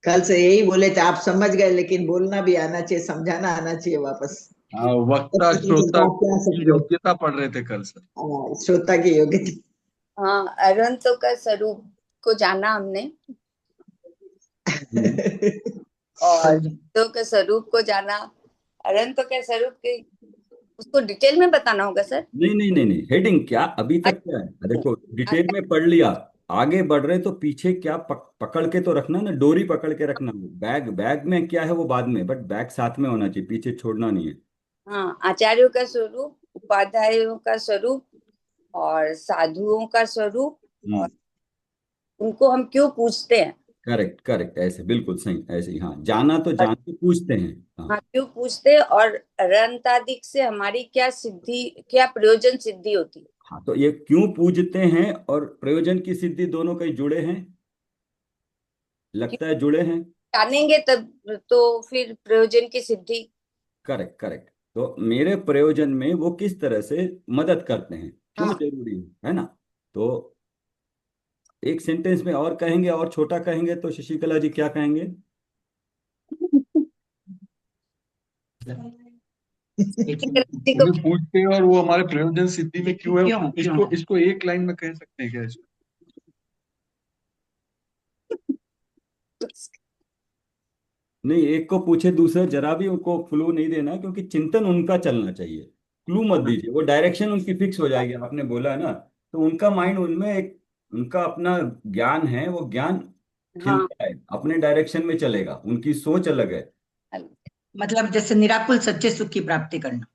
कल से यही बोले थे, आप समझ गए, लेकिन बोलना भी आना चाहिए, समझाना आना चाहिए वापस। हाँ, तब वक्ता पता चलता श्रोता आप क्या की समझे। योग्यता पढ़ रहे थे कल सर। श्रोता की योग्यता। हाँ, अरहंतों का स्वरूप को जाना हमने, हम्म। और तो के स्वरूप को जाना। अरहंतों के स्वरूप के उसको डिटेल में बताना होगा सर। नहीं नहीं नहीं नहीं, हेडिंग क्या अभी तक क्या है देखो, डिटेल में पढ़ लिया। आगे बढ़ रहे तो पीछे क्या पकड़ के तो रखना ना, डोरी पकड़ के रखना। बैग बैग में क्या है वो बाद में, बट बैग साथ में होना चाहिए, पीछे छोड़ना नहीं है। हाँ, आचार्यों का स्वरूप, उपाध्यायों का स्वरूप, और साधुओं का स्वरूप, और हम्म। उनको हम क्यों पूछते हैं। करेक्ट करेक्ट, ऐसे बिल्कुल सही, ऐसे ही। हाँ, जाना तो और जान के पूछते हैं। हाँ। हाँ, क्यों पूछते हैं, और अरहंतादिक से हमारी क्या सिद्धि, क्या प्रयोजन सिद्धि होती है। हाँ, तो ये क्यों पूजते हैं और प्रयोजन की सिद्धि दोनों कहीं जुड़े हैं, क्यों लगता है जुड़े हैं। जानेंगे तब तो फिर प्रयोजन की सिद्धि। Correct correct. तो मेरे प्रयोजन में वो किस तरह से मदद करते हैं, क्यों हाँ, जरूरी है ना। तो एक सेंटेंस में और कहेंगे, और छोटा कहेंगे तो शशिकला जी क्या कहेंगे। किसी को उन्हें पूछते हैं और वो हमारे प्रयोजन सिद्धि में क्यों है, इसको इसको एक लाइन में कह सकते हैं क्या इसको। नहीं, एक को पूछे दूसरा जरा भी उनको क्लू नहीं देना, क्योंकि चिंतन उनका चलना चाहिए। क्लू मत दीजिए, वो डायरेक्शन उनकी फिक्स हो जाएगी, आपने बोला है ना। तो उनका माइंड उनमें एक, उनका अपना ज्ञान है, वो ज्ञान हाँ, खिलता है, अपने डायरेक्शन में चलेगा, उनकी सोच अलग है। मतलब जैसे निराकुल सच्चे सुख की प्राप्ति करना,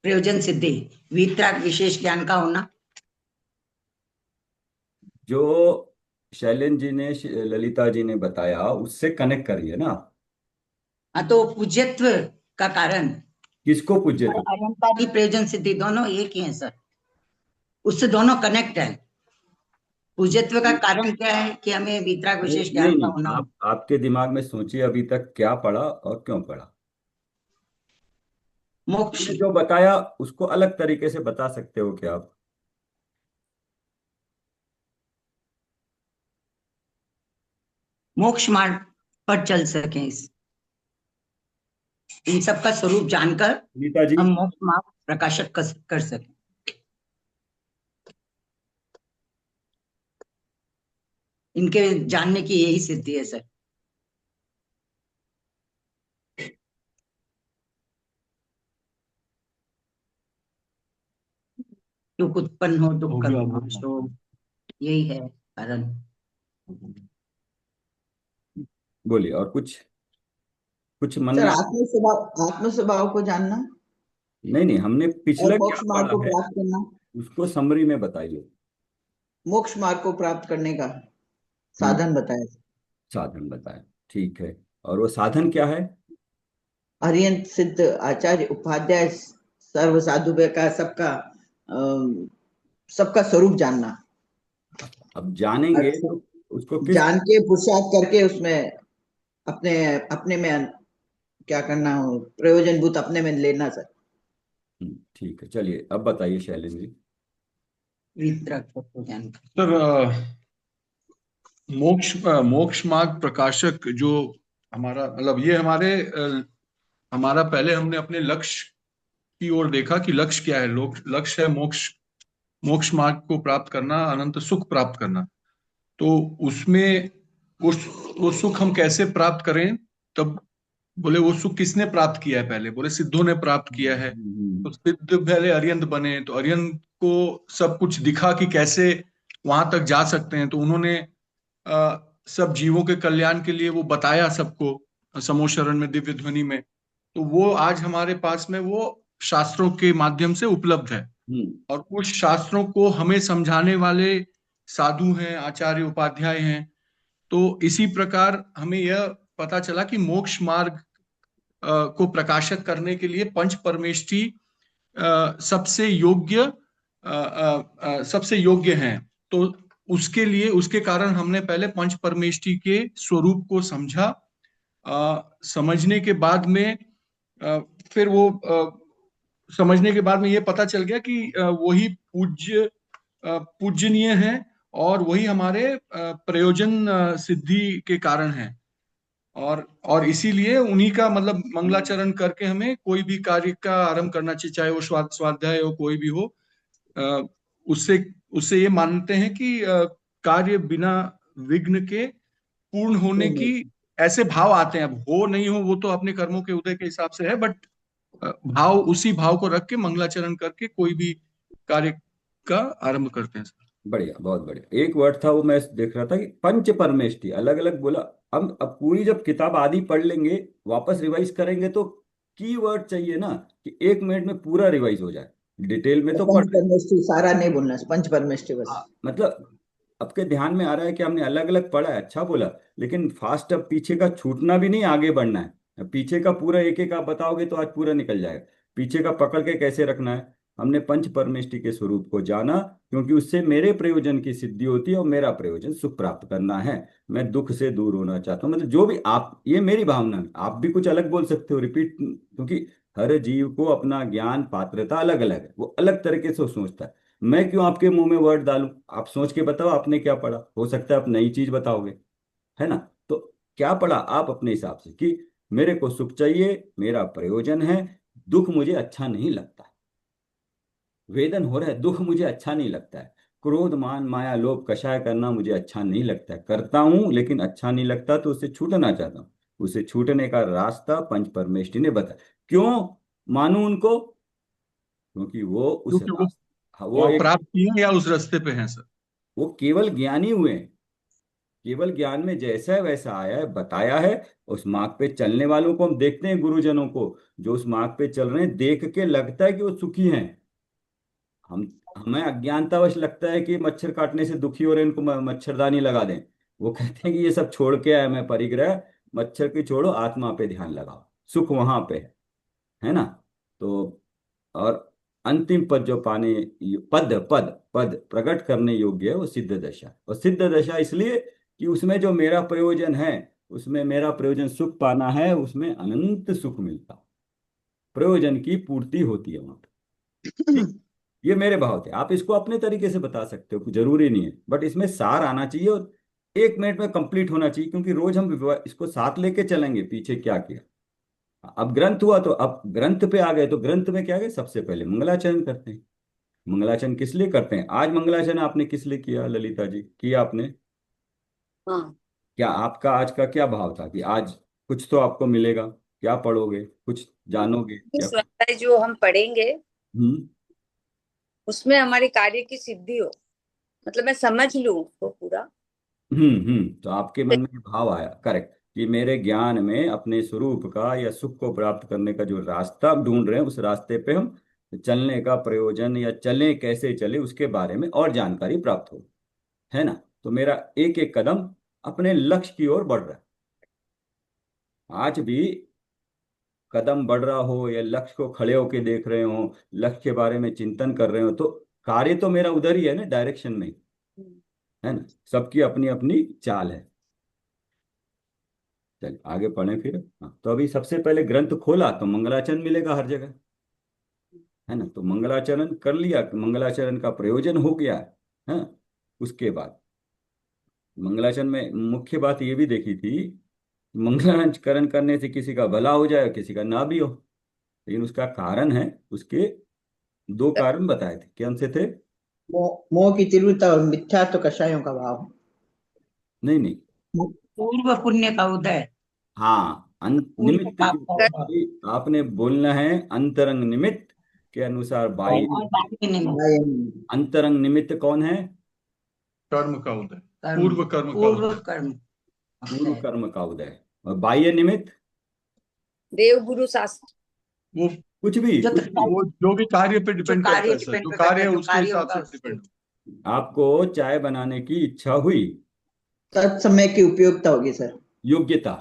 प्रयोजन सिद्धि, वीतराग विशेष ज्ञान का होना। जो शैलेंद्र जी ने, ललिता जी ने बताया, उससे कनेक्ट करिए ना। हाँ, तो पूज्यत्व का कारण किसको पूज्य और थे। अहंकारी प्रयोजन सिद्धि दोनों एक ही है सर, उससे दोनों कनेक्ट है। पूज्यत्व का कारण क्या है कि हमें वीतराग नहीं विशेष नहीं ज्ञान का नहीं, होना। आप आपके दिमाग में सोचिए अभी तक क्या पढ़ा और क्यों पढ़ा। मोक्ष, मैंने जो बताया उसको अलग तरीके से बता सकते हो क्या आप। मोक्ष मार्ग पर चल सकें, इस इन सब का स्वरूप जानकर गीता जी। हम मोक्ष मार्ग प्रकाशित कर सकें। इनके जानने की यही सिद्धि है सर। दुख उत्पन्न हो, दुख का विनाश हो, यही है कारण। बोलिए और कुछ, कुछ मन सर, में। आत्म स्वभाव, आत्म स्वभाव को जानना नहीं नहीं, हमने और पिछला क्या मोक्ष मार्ग पढ़ा को है प्राप्त करना। उसको समरी में बताइए। मोक्ष मार्ग को प्राप्त करने का हम्म। साधन बताया। साधन बताए, ठीक है। और वो साधन क्या है। अरिहंत सिद्ध आचार्य उपाध्याय सर्व साधु का सबका सबका स्वरूप जानना। अब जानेंगे अच्छा, तो उसको किस। जान के पुरुषार्थ करके उसमें अपने अपने में क्या करना हो, प्रयोजन भूत अपने में लेना सर। ठीक है, चलिए अब बताइए शैलेंद्र जी। वीतराग तत्व ज्ञान का। सर, मोक्ष मार्ग प्रकाशक जो हमारा मतलब ये हमारा पहले हमने अपने लक्ष्य की ओर देखा कि लक्ष्य क्या है। लोग लक्ष्य है मोक्ष, मोक्ष मार्ग को प्राप्त करना, अनंत सुख प्राप्त करना। तो उसमें उस वो सुख हम कैसे प्राप्त करें। तब बोले वो सुख किसने प्राप्त किया है, पहले बोले सिद्धों ने प्राप्त किया है। तो सिद्ध पहले अरिहंत बने, तो अरिहंत को सब कुछ दिखा कि कैसे वहां तक जा सकते हैं। तो उन्होंने सब जीवों के कल्याण के लिए वो बताया सबको, समोशरण में, दिव्य ध्वनि में। तो वो आज हमारे पास में वो शास्त्रों के माध्यम से उपलब्ध है। और उस शास्त्रों को हमें समझाने वाले साधु हैं, आचार्य उपाध्याय हैं। तो इसी प्रकार हमें यह पता चला कि मोक्ष मार्ग को प्रकाशित करने के लिए पंच परमेष्ठी सबसे योग्य हैं। तो उसके लिए, उसके कारण हमने पहले पंच परमेष्ठी के स्वरूप को समझा। समझने के बाद में फिर वो समझने के बाद में ये पता चल गया कि वही पूज्यनीय है और वही हमारे प्रयोजन सिद्धि के कारण है। और इसीलिए उन्हीं का मतलब मंगलाचरण करके हमें कोई भी कार्य का आरंभ करना चाहिए, चाहे वो स्वाध्याय हो, कोई भी हो। अ, उससे उससे ये मानते हैं कि कार्य बिना विघ्न के पूर्ण होने की ऐसे भाव आते हैं। अब हो नहीं हो वो तो अपने कर्मों के उदय के हिसाब से है, बट भाव, उसी भाव को रख के मंगलाचरण करके कोई भी कार्य का आरंभ करते हैं सर। बढ़िया, बहुत बढ़िया। एक वर्ड था वो मैं देख रहा था कि पंच परमेष्टि, अलग अलग बोला। अब पूरी जब किताब आधी पढ़ लेंगे, वापस रिवाइज करेंगे, तो की वर्ड चाहिए ना कि 1 मिनट में पूरा रिवाइज हो जाए। डिटेल में तो पढ़ पंच परमेष्टि सारा नहीं बोलना, पंच परमेष्टि बस। मतलब आपके ध्यान में आ रहा है कि हमने अलग अलग पढ़ा है, अच्छा बोला, लेकिन फास्ट अब पीछे का छूटना भी नहीं, आगे बढ़ना है। अब पीछे का पूरा एक एक आप बताओगे तो आज पूरा निकल जाएगा। पीछे का पकड़ के कैसे रखना है। हमने पंच परमेष्टि के स्वरूप को जाना, क्योंकि उससे मेरे प्रयोजन की सिद्धि होती है और मेरा प्रयोजन सुख प्राप्त करना है। मैं दुख से दूर होना चाहता हूँ। मतलब जो भी आप, ये मेरी भावना है, आप भी कुछ अलग बोल सकते हो, रिपीट, क्योंकि हर जीव को अपना ज्ञान पात्रता अलग अलग है, वो अलग तरीके से सोचता है। मैं क्यों आपके मुंह में वर्ड डालूं? आप सोच के बताओ आपने क्या पढ़ा, हो सकता है आप नई चीज बताओगे, है ना। तो क्या पढ़ा आप अपने हिसाब से कि मेरे को सुख चाहिए, मेरा प्रयोजन है, दुख मुझे अच्छा नहीं लगता, वेदन हो रहा है, दुख मुझे अच्छा नहीं लगता है, क्रोध मान माया लोभ कषाय करना मुझे अच्छा नहीं लगता है, करता हूं लेकिन अच्छा नहीं लगता, तो उससे छूटना चाहता हूं। उसे छूटने का रास्ता पंच परमेष्टि ने बताया। क्यों मानूं उनको? क्योंकि वो उस क्योंकि वो रास्ता, वो एक, प्राप्त किए हैं या उस रास्ते पे हैं सर। वो केवल ज्ञानी हुए हैं। केवल ज्ञान में जैसा है वैसा आया है, बताया है। उस मार्ग पे चलने वालों को हम देखते हैं, गुरुजनों को जो उस मार्ग पे चल रहे हैं, देख के लगता है कि वो सुखी हैं। हम हमें अज्ञानतावश लगता है कि मच्छर काटने से दुखी हो रहे हैं, इनको मच्छरदानी लगा दें। वो कहते हैं कि ये सब छोड़ के आया मैं परिग्रह, मच्छर की छोड़ो, आत्मा पे ध्यान लगाओ, सुख वहां पे है ना। तो और अंतिम पद जो पाने, पद पद पद प्रकट करने योग्य है, वो सिद्ध दशा। और सिद्ध दशा इसलिए कि उसमें जो मेरा प्रयोजन है, उसमें मेरा प्रयोजन सुख पाना है, उसमें अनंत सुख मिलता, प्रयोजन की पूर्ति होती है वहां पे। ठीक, ये मेरे भाव थे। आप इसको अपने तरीके से बता सकते हो, जरूरी नहीं है, बट इसमें सार आना चाहिए और 1 मिनट में कंप्लीट होना चाहिए, क्योंकि रोज हम इसको साथ लेके चलेंगे पीछे क्या किया। अब ग्रंथ हुआ, तो अब ग्रंथ पे आ गए, तो ग्रंथ में क्या है, सबसे पहले मंगलाचरण करते हैं। मंगलाचरण किस लिए करते हैं? आज मंगलाचरण आपने किस लिए किया ललिता जी, किया आपने? हाँ, क्या आपका आज का क्या भाव था कि आज कुछ तो आपको मिलेगा, क्या पढ़ोगे, कुछ जानोगे क्या? इस स्वाध्याय जो हम पढ़ेंगे हम्म उसमें हमारे कार्य की सिद्धि हो, मतलब मैं समझ लूं उसको पूरा। तो आपके मन में ये भाव आया, करेक्ट, कि मेरे ज्ञान में अपने स्वरूप का या सुख को प्राप्त करने का जो रास्ता हम ढूंढ रहे हैं, उस रास्ते पे हम चलने का प्रयोजन, या चले कैसे चले उसके बारे में और जानकारी प्राप्त हो, है ना। तो मेरा एक एक कदम अपने लक्ष्य की ओर बढ़ रहा है। आज भी कदम बढ़ रहा हो या लक्ष्य को खड़े होके देख रहे हो, लक्ष्य के बारे में चिंतन कर रहे हो, तो कार्य तो मेरा उधर ही है ना, डायरेक्शन में, है ना। सबकी अपनी अपनी चाल है। चलिए आगे पढ़ें फिर। हाँ, तो अभी सबसे पहले ग्रंथ खोला तो मंगलाचरण मिलेगा हर जगह, है ना। तो मंगलाचरण कर लिया, मंगलाचरण का प्रयोजन हो गया है। उसके बाद मंगलाचरण में मुख्य बात ये भी देखी थी, मंगलाचरण करने से किसी का भला हो जाए, किसी का ना भी हो, लेकिन उसका कारण है, उसके 2 कारण बताए थे, कौन से थे? मोह मोह की तीव्रता और मिथ्यात्व कषायों का भाव। नहीं नहीं, पूर्व पुण्य का उदय, हाँ, पूर्व निमित्त पाप का उदय, आपने बोलना है अंतरंग निमित्त के अनुसार बाह्य। और बाकी निमित्त, अंतरंग निमित्त कौन है? कर्म का उदय, कर्म, पूर्व कर्म का पूर्व उदय। कर्म, पूर्व कर्म का उदय। और बाह्य निमित्त देव गुरु शास्त्र। वो कुछ भी, जो कुछ भी। वो जो भी कार्य पे जो डिपेंड करता कार्य है सर, डिपेंड जो करता कार्य है है, जो उसके कार्य हिसाब होगा से उसके। डिपेंड। आपको चाय बनाने की इच्छा हुई, तत्समय की उपयोगिता होगी सर। योग्यता।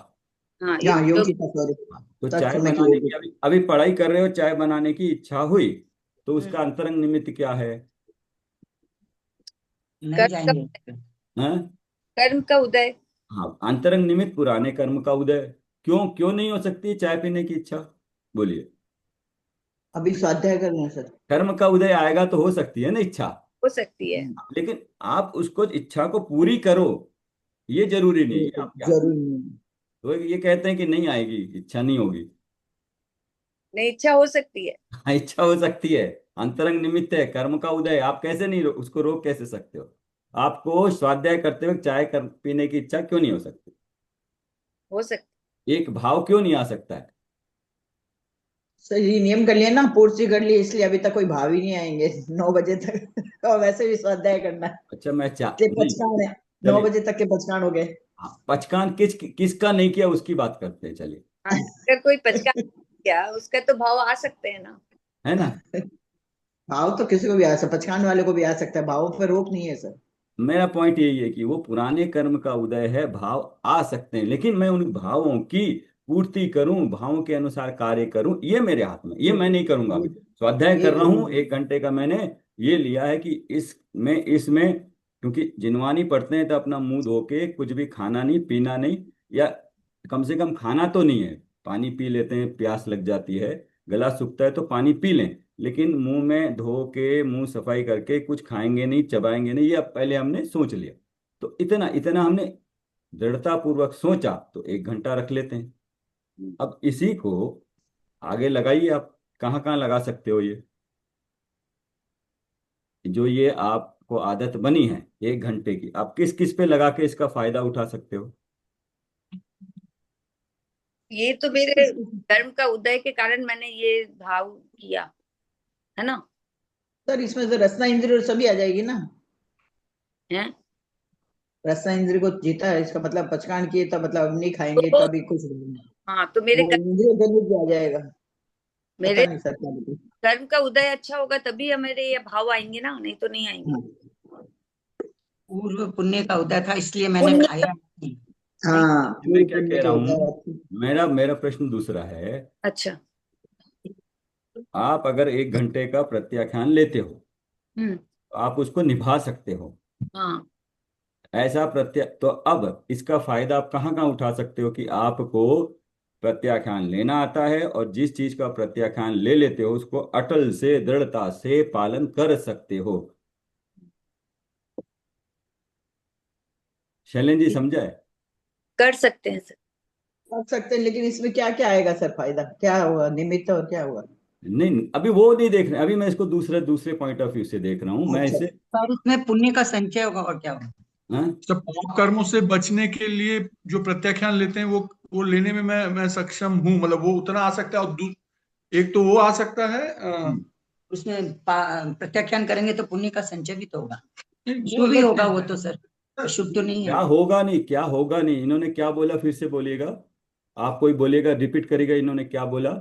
हाँ, यहाँ योग। योग्यता, सॉरी, तो चाय तत्समय की बनाने की, योग्यता। अभी अभी पढ़ाई कर रहे हो, चाय बनाने की इच्छा हुई, तो उसका हम्म, अंतरंग निमित्त क्या है? नहीं कर्म का, जाएंगे। हैं? कर्म का उदय। हाँ, अंतरंग निमित्त पुराने कर्म का उदय। क्यों क्यों नहीं हो सकती चाय पीने की इच्छा? बोलिए। अभी स्वाध्याय कर रहे हैं सर। कर्म का उदय आएगा तो हो सकती है ना इच्छा। हो सकती है। लेकिन आप उसको इच्छा को पूरी करो, ये जरूरी नहीं है। आप क्या जरूरी नहीं। तो ये कहते हैं कि नहीं आएगी, इच्छा नहीं होगी। नहीं, इच्छा हो सकती है। हाँ, इच्छा हो सकती है, अंतरंग निमित्त है, कर्म का उदय, आप कैसे नहीं उसको रोक कैसे सकते हो? आपको स्वाध्याय करते हुए चाय पीने की इच्छा क्यों नहीं हो सकती? हो सकती। एक भाव क्यों नहीं आ सकता है? सही नियम कर लिया ना, पूर्ति कर ली, इसलिए अभी तक कोई भाव ही नहीं आएंगे 9 बजे तक। और वैसे भी स्वाध्याय करना है, अच्छा, मैं इसलिए नहीं, पचकान है। नौ चलिए, बजे तक के पचकान हो गए। हाँ, पचकान किसका नहीं किया उसकी बात करते हैं, चलिए। हाँ, अगर कोई पचका क्या, उसका तो भाव आ सकते हैं ना। है ना? भाव तो किसी को भी आ सकता, पचकान वाले को भी आ सकता है, भावों पर रोक नहीं है सर। मेरा पॉइंट यही है कि वो पुराने कर्म का उदय है, भाव आ सकते हैं, लेकिन मैं उन भावों की पूर्ति करूं, भावों के अनुसार कार्य करूं, ये मेरे हाथ में, ये मैं नहीं करूंगा। अभी स्वाध्याय ये कर रहा हूं जरूरी 1 घंटे का, मैंने ये लिया है कि इसमें क्योंकि जिनवानी पढ़ते हैं तो अपना मुंह धो के कुछ भी खाना नहीं पीना नहीं, या कम से कम खाना तो नहीं है, पानी पी लेते हैं, प्यास लग जाती है, गला सूखता है तो पानी पी लें, लेकिन मुंह में धो के मुंह सफाई करके कुछ खाएंगे नहीं, चबाएंगे नहीं, ये अब पहले हमने सोच लिया। तो इतना इतना हमने दृढ़ता पूर्वक सोचा, तो 1 घंटा रख लेते हैं। अब इसी को आगे लगाइए, आप कहाँ कहाँ लगा सकते हो? ये जो ये आपको आदत बनी है 1 घंटे की, आप किस किस पे लगा के इसका फायदा उठा सकते हो? ये तो मेरे धर्म का उदय के कारण मैंने ये भाव किया है ना। सर, इसमें तो रसना इंद्रिय और सभी आ जाएगी ना। है रसना इंद्रिय को जीता है, इसका मतलब पचकान किए तब, मतलब नहीं खाएंगे तो तभी कुछ नहीं। हाँ, तो मेरे वो इंद्रिय गंज भी आ जाएगा। पता मेरे नहीं सर क्या बताऊं। धर्म का उदय अच्छा होगा तभी मेरे ये भाव आएंगे ना, नहीं तो नहीं आएंगे। पूर्व पुण्य का उदय था, इसलिए मैंने पुण्य खाया नहीं। नहीं, हाँ, मैं पूर्व क्या पुण्य कह के रहा हूँ, उदय। मेरा मेरा प्रश्न दूसरा है। अच्छा। आप अगर 1 घंटे का प्रत्याख्यान लेते हो, हम्म। तो आप उसको निभा सकते हो, हाँ, ऐसा तो अब इसका फायदा आप कहाँ कहाँ उठा सकते हो कि आपको प्रत्याख्यान लेना आता है, और जिस चीज का प्रत्याख्यान ले लेते हो उसको अटल से, दृढ़ता से पालन कर सकते हो। शैलेंद्र जी, समझा है? कर सकते हैं सर। कर सकते हैं, लेकिन इसमें क्या क्या आएगा सर, फायदा क्या हुआ, निमित्त और क्या हुआ। नहीं, अभी वो नहीं देख रहे, अभी मैं इसको दूसरे दूसरे पॉइंट ऑफ व्यू से देख रहा हूँ मैं अच्छा। इसे। पर उसमें पुण्य का संचय होगा और क्या होगा? हाँ? सब पाप कर्मों से बचने के लिए जो प्रत्याख्यान लेते हैं वो लेने में मैं सक्षम हूँ, मतलब वो उतना आ सकता है। और एक तो वो आ सकता है उसमें प्रत्याख्यान करेंगे तो पुण्य का संचय भी तो होगा। वो शुभ ही अलग होगा चीज वो है। तो सर, अशुभ तो नहीं क्या है। होगा नहीं, क्या होगा नहीं, इन्होंने क्या बोला फिर से बोलिएगा, आप कोई बोलिएगा, रिपीट करिएगा, इन्होंने क्या बोला?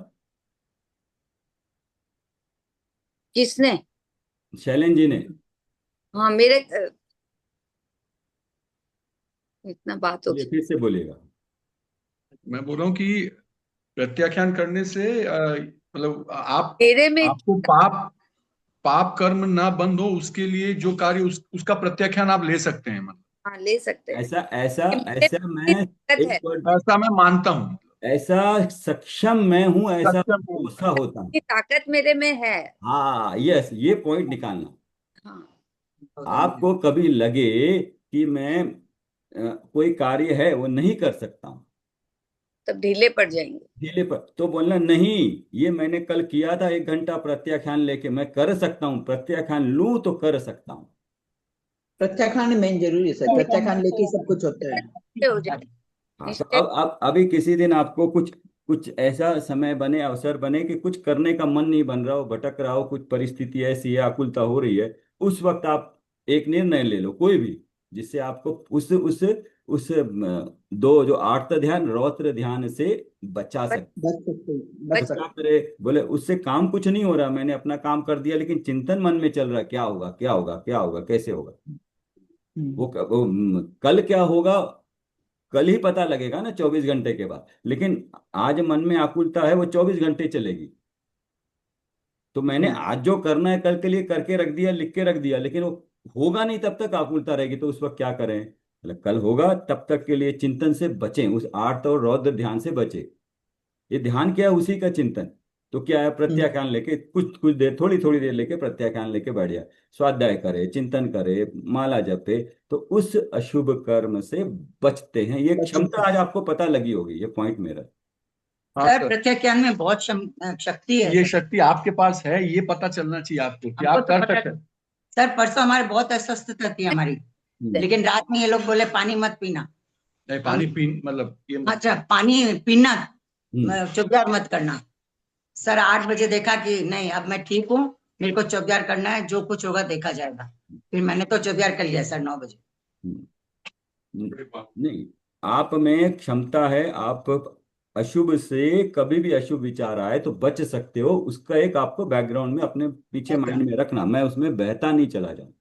किसने? शैलेंद्र जी ने। हाँ, मेरे इतना बात बोलिए, होगी। फिर से बोलिएगा। मैं बोल रहा हूँ कि प्रत्याख्यान करने से मतलब मेरे में आपको पाप पाप कर्म ना बंद हो, उसके लिए जो कार्य उसका प्रत्याख्यान आप ले सकते हैं, मतलब हाँ, ले सकते हैं। ऐसा ऐसा कि मेरे ऐसा में मैं ताकत एक है। वर्ड, ऐसा मैं मानता हूँ। ऐसा सक्षम मैं हूं, ऐसा सक्षम हूँ। भरोसा होता है। की ताकत मेरे में है। हाँ, यस, ये पॉइंट निकालना। हाँ, आपको कभी लगे कि मैं कोई कार्य है वो नहीं कर सकता हूँ, तब ढीले पड़ जाएंगे। ढीले पर, तो बोलना नहीं, ये मैंने कल किया था 1 घंटा प्रत्याख्यान लेके, मैं कर सकता हूँ, प्रत्याख्यान लूं तो कर सकता हूँ। प्रत्याख्यान मेन जरूरी है सर, प्रत्याख्यान लेके ही सब कुछ होता है। हो जाए हाँ, तो निश्चय। अब अभी किसी दिन आपको कुछ कुछ ऐसा समय बने, अवसर बने कि कुछ करने का मन नहीं बन रहा हो, भटक रहा हो, कुछ परिस्थिति ऐसी है, आकुलता हो रही है, उस वक्त आप एक निर्णय ले लो कोई भी, जिससे आपको उस दो जो आर्त ध्यान, रौद्र ध्यान से बचा बच सके। बच सकते तो बच क्या सकते। करे, बोले उससे काम कुछ नहीं हो रहा, मैंने अपना काम कर दिया, लेकिन चिंतन मन में चल रहा, क्या होगा, क्या होगा, क्या होगा, कैसे होगा, कल क्या होगा, कल ही पता लगेगा ना, 24 घंटे के बाद। लेकिन आज मन में आकुलता है, वो 24 घंटे चलेगी। तो मैंने हम्म, आज जो करना है कल के लिए करके रख दिया, लिख के रख दिया, लेकिन वो होगा नहीं, तब तक आकुलता रहेगी, तो उस वक्त क्या करें? मतलब कल होगा तब तक के लिए चिंतन से बचें, उस आर्त और रौद्र ध्यान से बचे। ये ध्यान क्या है? उसी का चिंतन। तो क्या है, प्रत्याख्यान लेके कुछ कुछ देर, थोड़ी थोड़ी देर लेके प्रत्याख्यान लेके बैठ जाए, स्वाध्याय करे, चिंतन करे, माला जपे, तो उस अशुभ कर्म से बचते हैं। ये क्षमता आज आपको पता लगी होगी, ये पॉइंट मेरा। हाँ सर सर, प्रत्याख्यान में बहुत शक्ति है ये सर। शक्ति आपके पास है, ये पता चलना चाहिए आपको कि हमको आप तो कर पता सकते हैं। सर, परसों हमारे बहुत अस्वस्थता थी हमारी, लेकिन रात में ये लोग बोले पानी मत पीना। नहीं, पानी पी मतलब ये मत। अच्छा, पानी पीना, हम्म। चौकीदार मत करना। सर 8 बजे देखा कि नहीं, अब मैं ठीक हूँ, मेरे को चौकीदार करना है, जो कुछ होगा देखा जाएगा। फिर मैंने तो चौकीदार कर लिया सर 9 बजे। नहीं, आप में क्षमता है, आप अशुभ से कभी भी अशुभ विचार आए तो बच सकते हो। उसका एक आपको बैकग्राउंड में अपने पीछे माइंड में रखना, मैं उसमें बहता नहीं चला जाऊं,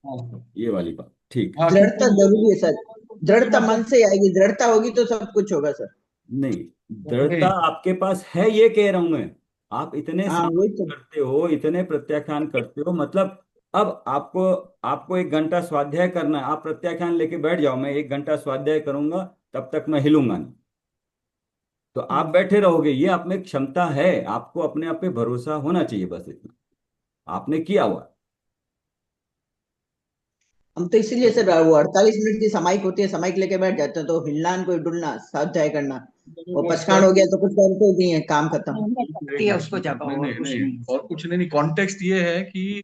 हाँ, ये वाली बात। ठीक। हाँ, दृढ़ता जरूरी है सर, क्योंकि दृढ़ता मन मतलब से आएगी, दृढ़ता होगी तो सब कुछ होगा सर। नहीं, दृढ़ता नहीं, आपके पास है, ये कह रहा हूं मैं। आप इतने हाँ वही साधन तो। करते हो, इतने प्रत्याख्यान करते हो, मतलब अब आपको आपको 1 घंटा स्वाध्याय करना है, आप प्रत्याख्यान लेके बैठ जाओ, मैं 1 घंटा स्वाध्याय करूंगा, तब तक मैं हिलूंगा नहीं, तो आप बैठे रहोगे। ये आप में क्षमता है, आपको अपने आप पे भरोसा होना चाहिए, बस इतना आपने किया हुआ। हम तो इसीलिए सर वो 48 मिनट की सामायिक होती है, सामायिक लेके बैठ जाते हैं, तो हिलना कोई डुलना, स्वाध्याय करना, वो पचकान हो गया तो कुछ करते नहीं है, काम खत्म। शक्ति है उसको जगाओ, नहीं और नहीं कुछ नहीं, नहीं। और कुछ नहीं। कॉन्टेक्स्ट ये है कि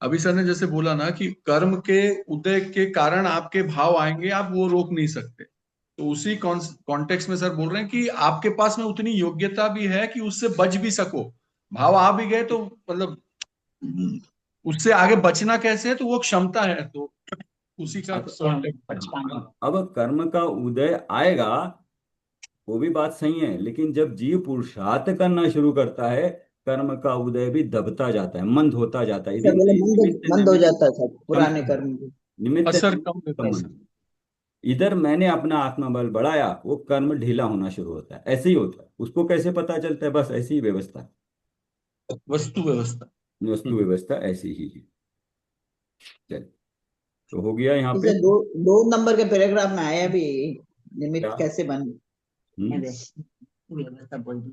अभी सर ने जैसे बोला ना कि कर्म के उदय के कारण आपके भाव आएंगे, आप वो रोक नहीं सकते। तो उसी कॉन्टेक्स्ट में सर बोल रहे हैं कि आपके पास में उतनी योग्यता भी है कि उससे बच भी सको। भाव आ भी गए तो मतलब उससे आगे बचना कैसे है, तो वो क्षमता है, तो उसी का context। अब कर्म का उदय आएगा, वो भी बात सही है, लेकिन जब जीव पुरुषार्थ करना शुरू करता है, कर्म का उदय भी दबता जाता है, मंद होता जाता है। सब बोले इधर निमित्त मंद हो निमित्त जाता है सब कम, पुराने कर्म की। निमित्त असर निमित्त कम देता है। संबंध। इधर मैंने अपना आत्मबल बढ़ाया, वो कर्म ढीला होना शुरू होता है, ऐसे ही होता है। उसको कैसे पता चलता है? बस ऐसी ही व्यवस्था, वस्तु व्यवस्था। वस्तु व्यवस्था ऐसी ही है। चल, तो हो गया यहाँ पे इसे 2 नंबर के पैराग्राफ में आया भी, क्या? निमित्त कैसे बन। हम्म? व्यवस्था बोल दी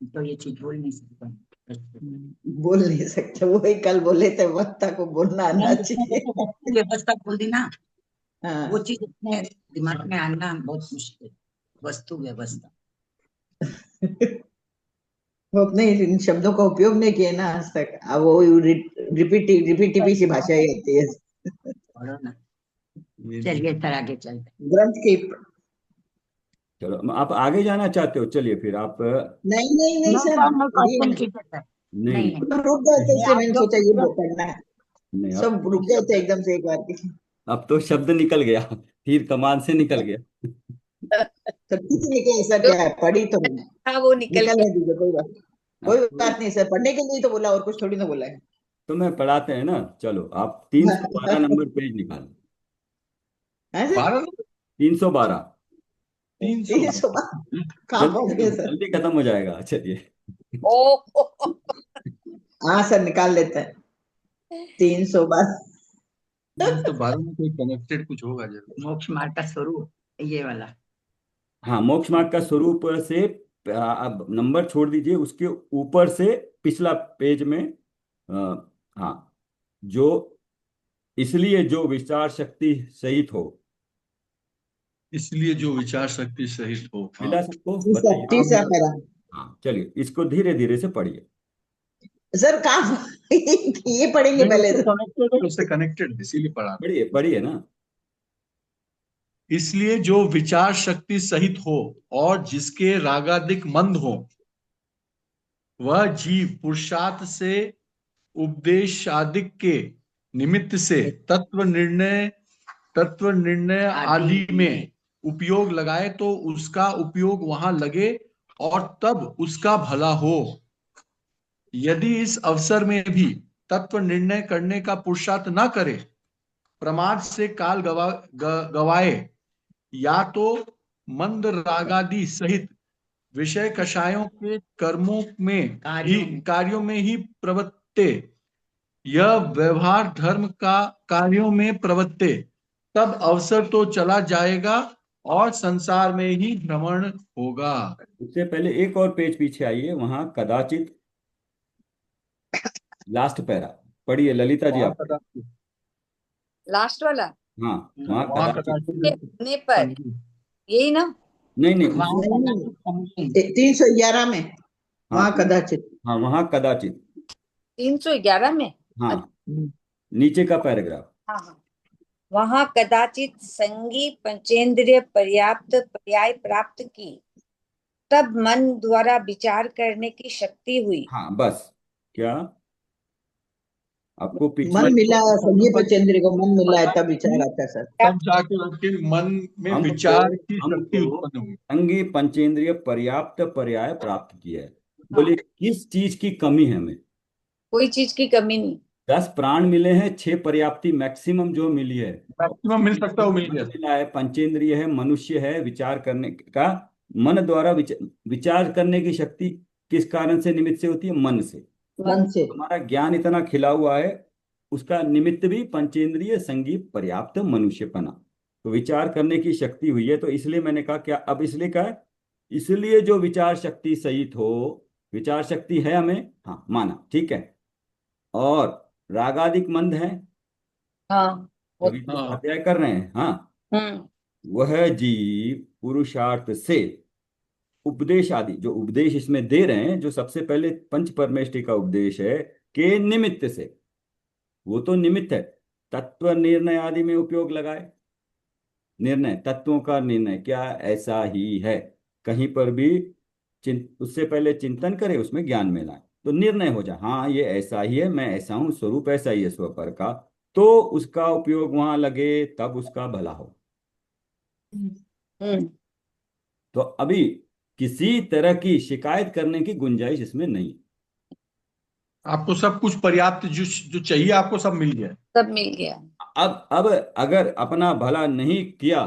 तो ये चीज बोल नहीं सकता। बोल नहीं सकते, वही कल बोले थे, वक्ता को बोलना आना चाहिए। व्यवस्था बोल दी ना, हाँ वो चीज अपने दिमाग में आना बहुत मुश्किल है। वस्तु व्यवस्था। वो अपने इन शब्दों का उपयोग नहीं किए ना आज तक, अब वो रिपीटिव सी भाषा ही होती है। पढ़ो ना। चलिए सर आगे चलते। ग्रंथ की। चलो, आप आगे जाना चाहते हो, चलिए फिर आप। नहीं नहीं नहीं नहीं सर, सर, मैं क्वेश्चन ये ठीक है सर। नहीं नहीं है, सब रुक गए थे, ये इसलिए आप मैंने लोग सोचा ये वो पढ़ना है। नहीं, सब रुक गए थे एकदम से एक बार के। अब तो शब्द निकल गया, तीर कमान से निकल गया। सब कुछ निकले सर, जो क्या है, पढ़ी तो मैंने। था वो निकल निकल गया। है दीजिए, कोई बात नहीं सर, पढ़ने के लिए तो बोला, और कुछ थोड़ी ना बोला है। तो मैं पढ़ाते हैं ना, चलो आप 312 नंबर पेज निकालो। है सर, 12 312। 300। 300 कहाँ जल्दी पहुंच गए खत्म, सर। जल्दी खत्म हो जाएगा, चलिए। ओ, हाँ सर, निकाल लेते हैं 312। 312 में कोई कनेक्टेड कुछ होगा जरूर। मोक्ष मार्ग का स्वरूप ये वाला। हाँ, मोक्ष मार्ग का स्वरूप से अब नंबर छोड़ दीजिए, उसके ऊपर से पिछला पेज में हाँ, जो इसलिए जो विचार शक्ति सहित हो, इसलिए जो विचार शक्ति सहित हो। हाँ, मिला सबको? तीसरा बताइए। तीसरा पैरा। हाँ, चलिए इसको धीरे धीरे से पढ़िए। सर कहाँ ये पढ़ेंगे नहीं, पहले उससे सर। कनेक्टेड है, उससे कनेक्टेड इसीलिए पढ़ा। पढ़िए पढ़िए ना। इसलिए जो विचार शक्ति सहित हो और जिसके रागादिक मंद हो, वह जीव पुरुषार्थ से उपदेशादिक के निमित्त से तत्व निर्णय आदि में उपयोग लगाए, तो उसका उपयोग वहां लगे और तब उसका भला हो। यदि इस अवसर में भी तत्व निर्णय करने का पुरुषार्थ न करे, प्रमाद से काल गवाए, या तो मंद रागादि सहित विषय कषायों के कर्मों में कार्यों में ही प्रवृत्ते, यह व्यवहार धर्म का कार्यों में प्रवृत्ते, तब अवसर तो चला जाएगा और संसार में ही भ्रमण होगा। उससे पहले एक और पेज पीछे आइए, वहां कदाचित लास्ट पैरा पढ़िए ललिता जी वहां आप। कदाचित, लास्ट वाला हाँ, वहां वहां कदाचित। के कदाचित होने पर, संगी। यही ना? नहीं नहीं वहां नहीं, कदाचित संगी। 311 में हाँ वहां कदाचित। हाँ, वहां कदाचित। 311 में। हाँ, हम्म, नीचे का पैराग्राफ। हाँ हाँ, वहां कदाचित संगी पंचेंद्रिय पर्याप्त पर्याय प्राप्त की, तब मन द्वारा विचार करने की शक्ति हुई। हाँ बस, क्या आपको पीछे। मन मिला है, संगी पंचेंद्रिय को मन मिला है तब विचार आता है सर। तब जाके उनके मन में हमको विचार की शक्ति हमको उत्पन्न हुई। अंगी पंचेंद्रिय पर्याप्त पर्याय प्राप्त किया है। हाँ। बोलिए किस चीज की कमी है हमें? कोई चीज की कमी नहीं। 10 प्राण मिले हैं, 6 पर्याप्ति मैक्सिमम जो मिली है। मैक्सिमम मिल सकता है, वो मिल मन गया। मिला है, पंचेंद्रिय है, मनुष्य है, विचार करने का मन द्वारा विचार करने की शक्ति किस कारण से निमित्त से होती है? मन से। मन से। हमारा ज्ञान इतना खिला हुआ है, उसका निमित्त भी पंचेंद्रिय संगी पर्याप्त मनुष्यपना। तो विचार करने की शक्ति हुई है, तो इसलिए मैंने कहा क्या, अब इसलिए कहा है, इसलिए जो विचार शक्ति सहित हो, विचार शक्ति है हमें, हाँ माना, ठीक है। और रागादिक मंद है, हाँ। अभी तो हाँ। स्वाध्याय कर रहे हैं, हाँ। हम्म। वह जीव पुरुषार्थ से उपदेश आदि, जो उपदेश इसमें दे रहे हैं, जो सबसे पहले पंच परमेष्टि का उपदेश है, के निमित्त से, वो तो निमित्त है, तत्व निर्णय आदि में उपयोग लगाए। निर्णय, तत्वों का निर्णय क्या ऐसा ही है, कहीं पर भी उससे पहले चिंतन करे, उसमें ज्ञान में लाए, तो निर्णय हो जाए, हाँ ये ऐसा ही है, मैं ऐसा हूं, स्वरूप ऐसा ही है स्वपर का, तो उसका उपयोग वहां लगे, तब उसका भला हो। हम्म। तो अभी किसी तरह की शिकायत करने की गुंजाइश इसमें नहीं। आपको सब कुछ पर्याप्त, जो जो चाहिए आपको सब मिल गया। सब मिल गया। अब अगर अपना भला नहीं किया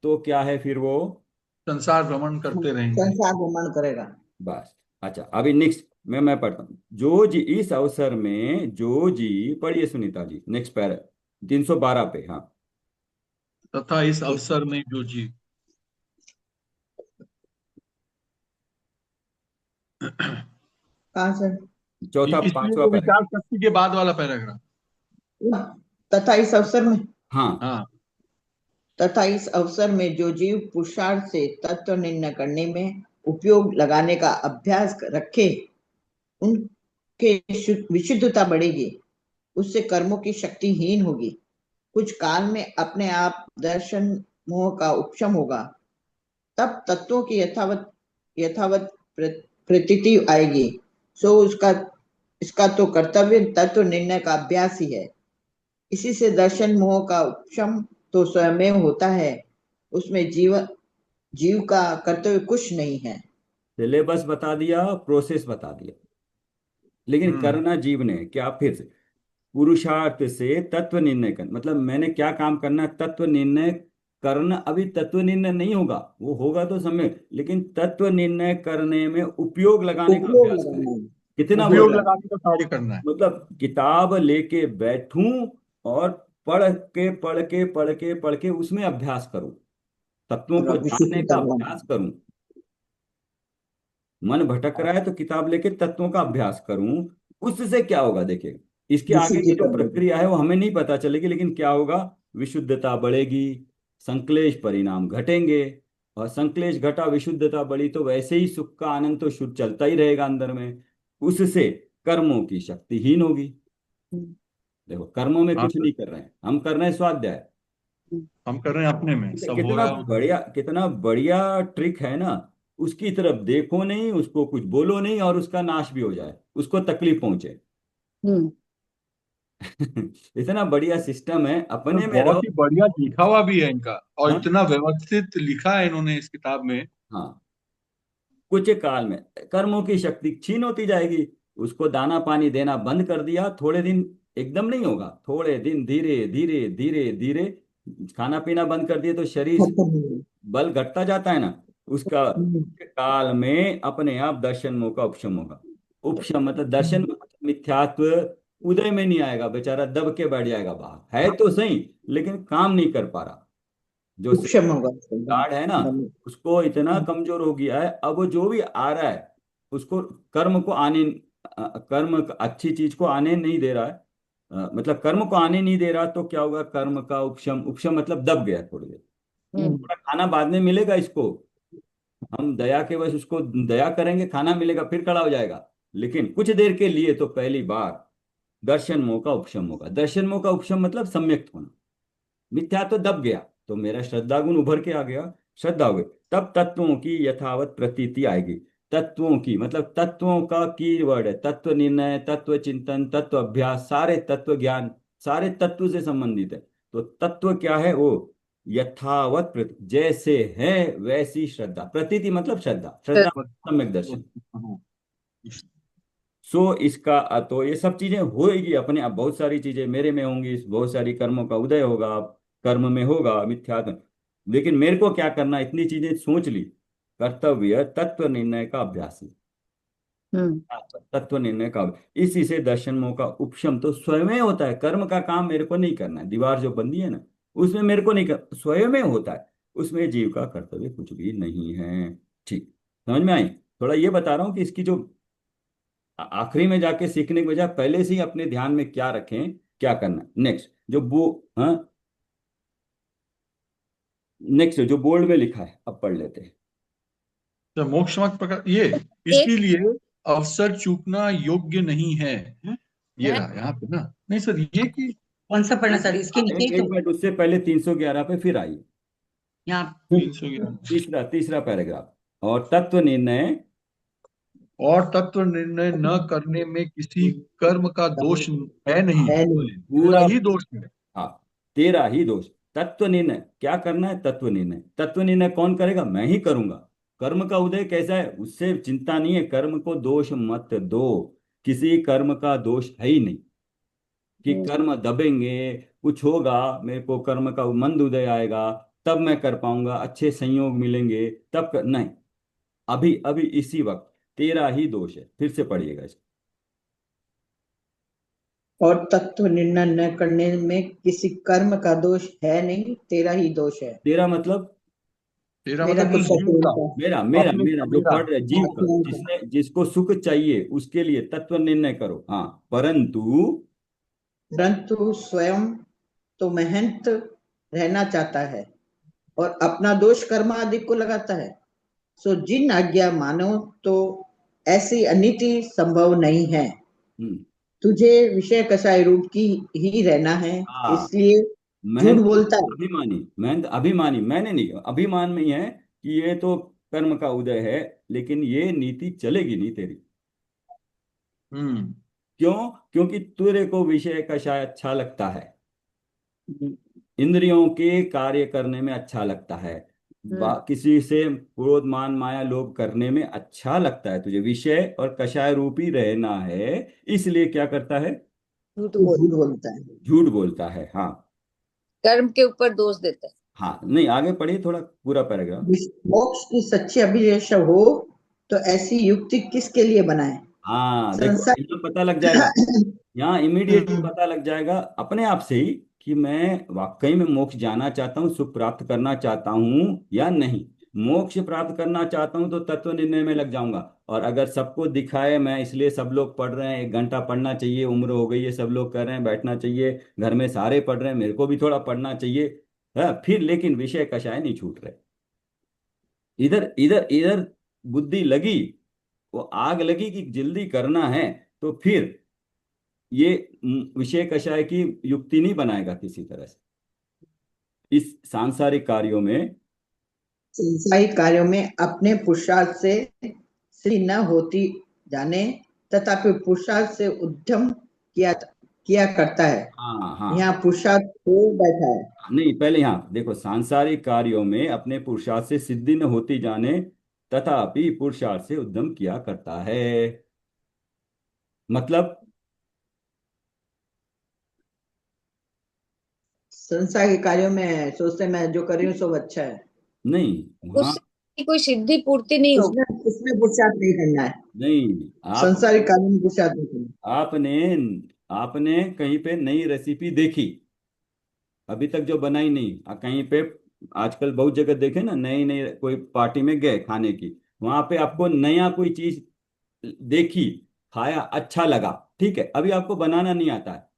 तो क्या है फिर? वो संसार भ्रमण करते रहेंगे। संसार भ्रमण करेगा। बस। अच्छा, अभी नेक्स्ट मैं पढ़ता हूँ। जो जी इस अवसर में, जो जी, पढ़िए सुनीता जी, नेक्स्ट पैरा 312 पे। हाँ, तथा इस अवसर में जो जी, कहाँ सर? चौथा इसलिए पांचवा वो पैरा। विचार शक्ति के बाद वाला पैराग्राफ। तथा इस अवसर में, हाँ हाँ। तथा इस अवसर में जो जीव पुरुषार्थ से तत्व निर्णय करने में उपयोग लगाने का अभ्यास रखे, उनके विशुद्धता बढ़ेगी, उससे कर्मों की शक्ति हीन होगी, कुछ काल में अपने आप दर्शन मोह का उपशम होगा, तब तत्वों की यथावत यथावत प्रतीति आएगी। सो उसका इसका तो कर्तव्य तत्व निर्णय का अभ्यास ही है। इसी से दर्शन मोह का उपशम तो स्वयं होता है, उसमें जीव का कर्तव्य कुछ नहीं है। सिलेबस बता दिया, प्रोसेस बता दिया, लेकिन करना जीव ने क्या? फिर से पुरुषार्थ से तत्व निर्णय कर, मतलब मैंने क्या काम करना है? तत्व निर्णय करना। अभी तत्व निर्णय नहीं होगा, वो होगा तो समय, लेकिन तत्व निर्णय करने में उपयोग लगाने का उपयोग अभ्यास करें। लगाना है। कितना बोल उपयोग रहा है? लगाने का कार्य करना है। मतलब किताब लेके बैठूं और पढ़ के उसमें अभ्यास करूं, तत्वों को जानने का विशुद्धता अभ्यास करूं। मन भटक रहा है तो किताब लेके तत्वों का अभ्यास करूं, उससे क्या होगा? देखिए, इसके आगे की विशुद्धि जो कर देगी। प्रक्रिया है वो हमें नहीं पता चलेगी, लेकिन क्या होगा? विशुद्धता बढ़ेगी, संक्लेश परिणाम घटेंगे, और संक्लेश घटा, विशुद्धता बढ़ी, तो वैसे ही सुख का आनंद तो शुद्ध चलता ही रहेगा अंदर में, उससे कर्मों की शक्तिहीन होगी। देखो, कर्मों में हाँ कुछ सर, नहीं कर रहे हैं, हम कर रहे हैं स्वाध्याय। हम कर रहे हैं अपने में, सब हो कितना रहा है। बढ़िया, कितना बढ़िया ट्रिक है ना। उसकी तरफ देखो नहीं, उसको कुछ बोलो नहीं, और उसका नाश भी हो जाए, उसको तकलीफ पहुंचे। हम्म। इतना बढ़िया सिस्टम है, और अपने में रहो। बहुत ही बढ़िया लिखा हुआ भी है इनका, और हाँ इतना व्यवस्थित लिखा है इन्होंने इस किताब में। हाँ, कुछ काल में कर्मों की शक्ति क्षीण होती जाएगी। उसको दाना पानी देना बंद कर दिया, थोड़े दिन, एकदम नहीं होगा, थोड़े दिन धीरे धीरे धीरे धीरे खाना पीना बंद कर दिए तो शरीर खत्म हो बल घटता जाता है ना, उसका गई। काल में अपने आप दर्शन मोह का उपशम होगा। उपशम मतलब दर्शन मिथ्यात्व उदय में नहीं आएगा, बेचारा दब के बैठ जाएगा बाहर, है तो सही लेकिन काम नहीं कर पा रहा। जो उपशम होगा गार्ड है ना, उसको इतना कमजोर हो गया है, अब वो जो भी आ रहा है उसको कर्म को आने कर्म अच्छी चीज को आने नहीं दे रहा है। मतलब कर्म को आने नहीं दे रहा, तो क्या होगा, कर्म का उपशम, उपशम मतलब दब गया थोड़ी देर, थोड़ा खाना बाद में मिलेगा इसको, हम दया के वश उसको दया करेंगे, खाना मिलेगा, फिर खड़ा हो जाएगा, लेकिन कुछ देर के लिए तो पहली बार दर्शन मोह का उपशम होगा। दर्शन मोह का उपशम मतलब सम्यक्त होना। मिथ्या तो दब गया, तो मेरा श्रद्धा गुण उभर के आ गया, श्रद्धा हो गई, तब तत्वों की यथावत प्रतीति आएगी। तत्वों की मतलब तत्वों का की वर्ड है, तत्व निर्णय, तत्व चिंतन, तत्व अभ्यास, सारे तत्व ज्ञान, सारे तत्व से संबंधित है। तो तत्व क्या है, वो यथावत जैसे है वैसी श्रद्धा, प्रतीति मतलब श्रद्धा, श्रद्धा मतलब सम्यक दर्शन। सो इसका तो ये सब चीजें होएगी अपने आप, बहुत सारी चीजें मेरे में होंगी, बहुत सारी कर्मों का उदय होगा, कर्म में होगा मिथ्यात्व, लेकिन मेरे को क्या करना, इतनी चीजें सोच ली, कर्तव्य तत्व निर्णय का अभ्यास है। तत्व निर्णय का इसी से दर्शन मोह का उपशम तो स्वयं में होता है, कर्म का काम मेरे को नहीं करना है, दीवार जो बंदी है ना उसमें मेरे को नहीं कर, स्वयं में होता है, उसमें जीव का कर्तव्य कुछ भी नहीं है। ठीक, समझ में आई? थोड़ा ये बता रहा हूँ कि इसकी जो आखिरी में जाके सीखने के बजाय पहले से ही अपने ध्यान में क्या रखें, क्या करना। नेक्स्ट जो हाँ, नेक्स्ट जो बोर्ड में लिखा है अब पढ़ लेते हैं। तो मोक्ष मार्ग प्रकार ये इसके लिए अवसर चूकना योग्य नहीं है। ये रहा यहाँ पे ना, नहीं सर ये कि कौन सा पढ़ना सर, इसके नीचे ही एक तो मिनट, उससे पहले 311 पे फिर आइए, यहाँ 311 तीसरा तीसरा पैराग्राफ, और तत्व निर्णय, और तत्व निर्णय न करने में किसी कर्म का दोष है नहीं, है नहीं। पूरा पूरा, ही दोष है। हाँ, तेरा ही दोष। तत्व निर्णय क्या करना है, तत्व निर्णय, तत्व निर्णय कौन करेगा, मैं ही करूंगा। कर्म का उदय कैसा है उससे चिंता नहीं है, कर्म को दोष मत दो, किसी कर्म का दोष है ही नहीं कि कर्म दबेंगे, कुछ होगा, मेरे को कर्म का मंद उदय आएगा तब मैं कर पाऊंगा, अच्छे संयोग मिलेंगे तब नहीं, अभी अभी इसी वक्त तेरा ही दोष है। फिर से पढ़िएगा इसको। और तत्व निर्णय न करने में किसी कर्म का दोष है नहीं, तेरा ही दोष है। तेरा मतलब, तेरा मेरा मतलब कुछ जो जीव का मेरा मेरा अपने मेरा का जो मेरा पढ़ रहे जीव का, आत्माओं का। जिसने जिसको सुख चाहिए उसके लिए तत्व निर्णय करो, हाँ, परंतु परंतु स्वयं तो मेहनत रहना चाहता है और अपना दोष कर्मादि को लगाता है, सो जिन आज्ञा मानो तो ऐसी अनिति संभव नहीं है। तुझे विषय कषाय रूप की ही रहना है, हाँ, इसलिए झूठ महंत बोलता है। अभिमानी, महंत अभिमानी, मैंने नहीं कहा, अभिमान में ही है कि ये तो कर्म का उदय है, लेकिन ये नीति चलेगी नहीं तेरी। हम्म क्यों? क्योंकि तेरे को विषय का शायद अच्छा लगता है, इंद्रियों के कार्य करने में अच्छा लगता है, किसी से क्रोध मान माया लोभ करने में अच्छा लगता है, तुझे विषय और कषाय रूपी रहना है, इसलिए क्या करता है, झूठ तो बोल, झूठ बोलता है, झूठ बोलता है। हाँ, कर्म के ऊपर दोष देता है। हाँ, नहीं आगे पढ़िए थोड़ा पूरा पैराग्राफ। मोक्ष की सच्ची अभिलाषा हो तो ऐसी युक्ति किसके लिए बनाए। हाँ देखो, संसार यहाँ पता लग जाएगा, यहाँ इमीडिएटली पता लग जाएगा अपने आप से ही कि मैं वाकई में मोक्ष जाना चाहता हूँ, सुख प्राप्त करना चाहता हूँ या नहीं। मोक्ष प्राप्त करना चाहता हूँ तो तत्व निर्णय में लग जाऊंगा, और अगर सबको दिखाए मैं, इसलिए सब लोग पढ़ रहे हैं, 1 घंटा पढ़ना चाहिए, उम्र हो गई है, सब लोग कर रहे हैं, बैठना चाहिए, घर में सारे पढ़ रहे हैं, मेरे को भी थोड़ा पढ़ना चाहिए, है फिर, लेकिन विषय कषाय नहीं छूट रहे, इधर इधर इधर बुद्धि लगी, वो आग लगी कि जल्दी करना है, तो फिर ये विषय कषाय की युक्ति नहीं बनाएगा किसी तरह से इस सांसारिक कार्यों में। सांसारिक कार्यों में अपने पुरुषार्थ से सिद्धि न होती जाने, तथापि पुरुषार्थ से उद्यम किया करता है। हाँ हाँ, यहाँ पुरुषार्थ हो बैठा है। नहीं पहले यहाँ देखो, सांसारिक कार्यों में अपने पुरुषार्थ से सिद्धि न होती जाने, तथापि पुरुषार्थ से उद्यम किया करता है, मतलब संसार के कार्यों में सोचते मैं जो कर रही हूँ सब अच्छा है, नहीं, वहाँ उससे कोई सिद्धि पूर्ति नहीं होगी। उसमें उसमें पुरुषार्थ नहीं करना है। नहीं, आप संसारिक कार्यों में पुरुषार्थ नहीं करना। आपने आपने कहीं पे नई रेसिपी देखी, अभी तक जो बनाई नहीं, कहीं पे आजकल बहुत जगह देखे ना, नई नई कोई पार्टी में गए खाने की, वहां पे आपको नया कोई चीज देखी, खाया, अच्छा लगा, ठीक है, अभी आपको बनाना नहीं आता है,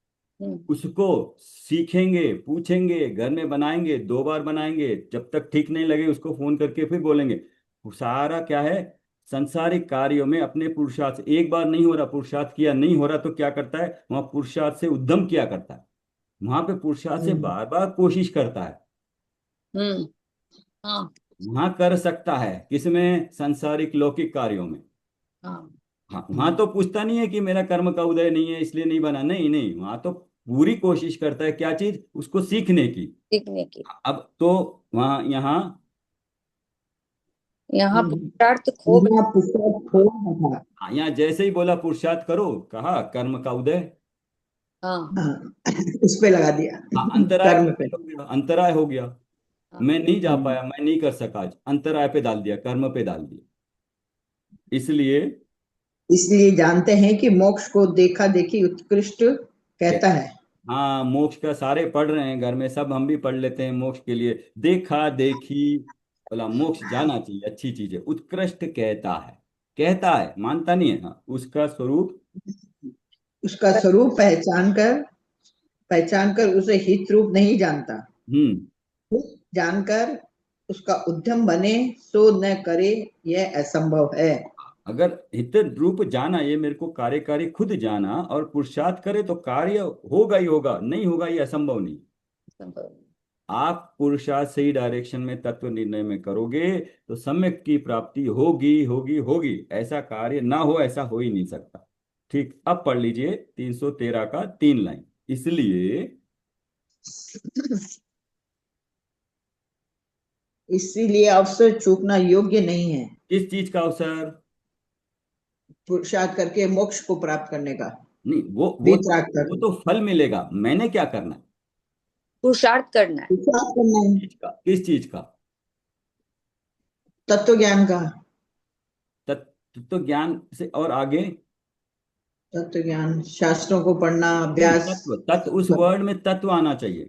हम्म, उसको सीखेंगे, पूछेंगे, घर में बनाएंगे, 2 बार बनाएंगे, जब तक ठीक नहीं लगे उसको फोन करके फिर बोलेंगे। वो सारा क्या है, संसारिक कार्यों में अपने पुरुषार्थ से, एक बार नहीं हो रहा, पुरुषार्थ किया नहीं हो रहा तो क्या करता है, वहां पुरुषार्थ से उद्यम किया करता है, वहां पे पुरुषार्थ से हम्म, बार बार कोशिश करता है, हम्म, हाँ, वहां कर सकता है, किसमें, संसारिक लौकिक कार्यों में। हाँ, हाँ, वहां तो पूछता नहीं है कि मेरा कर्म का उदय नहीं है इसलिए नहीं बना, नहीं नहीं, वहां तो पूरी कोशिश करता है, क्या चीज, उसको सीखने की। सीखने की। अब तो वहां, यहाँ, यहाँ हम्म। पुरुषार्थ खो यहाँ पुस्तक खोला था। हाँ, यहाँ जैसे ही बोला पुरुषार्थ करो, कहा कर्म का उदय। हाँ, हाँ, उस पे लगा दिया, हाँ, अंतराय कर्म पे। हो गया, अंतराय हो गया, हाँ, मैं नहीं जा हम्म। पाया, मैं नहीं कर सका आज, अंतराय पे डाल दिया, कर्म पे डाल दिया। इसलिए इसलिए जानते हैं कि मोक्ष को देखा देखी उत्कृष्ट कहता है। हाँ, मोक्ष का सारे पढ़ रहे हैं घर में, सब हम भी पढ़ लेते हैं मोक्ष के लिए, देखा देखी, बोला मोक्ष जाना चाहिए, अच्छी चीज है, उत्कृष्ट कहता है, कहता है, मानता नहीं है, हाँ, उसका स्वरूप। उसका स्वरूप पहचान कर उसे हित रूप नहीं जानता। हम्म। हित जानकर उसका उद्यम बने सो न करे, यह असंभव है। अगर हित रूप जाना, ये मेरे को कार्यकारी खुद जाना और पुरुषार्थ करे तो कार्य होगा ही होगा, नहीं होगा ये असंभव नहीं। संभव नहीं। आप पुरुषार्थ सही डायरेक्शन में तत्व निर्णय में करोगे तो सम्यक की प्राप्ति होगी होगी होगी, ऐसा कार्य ना हो, ऐसा हो ही नहीं सकता। ठीक, अब पढ़ लीजिए 313 का 3 लाइन। इसलिए इसीलिए अवसर चूकना योग्य नहीं है, किस चीज का अवसर, पुरुषार्थ करके मोक्ष को प्राप्त करने का, नहीं, वितराग वो कर तो फल मिलेगा, मैंने क्या करना है, पुरुषार्थ करना है। पुरुषार्थ करना है, किस चीज का, तत्व ज्ञान का। तत्व तो ज्ञान से और आगे, तत्व ज्ञान, शास्त्रों को पढ़ना, नहीं, अभ्यास। तत्व, तत्व, उस वर्ड में तत्व आना चाहिए,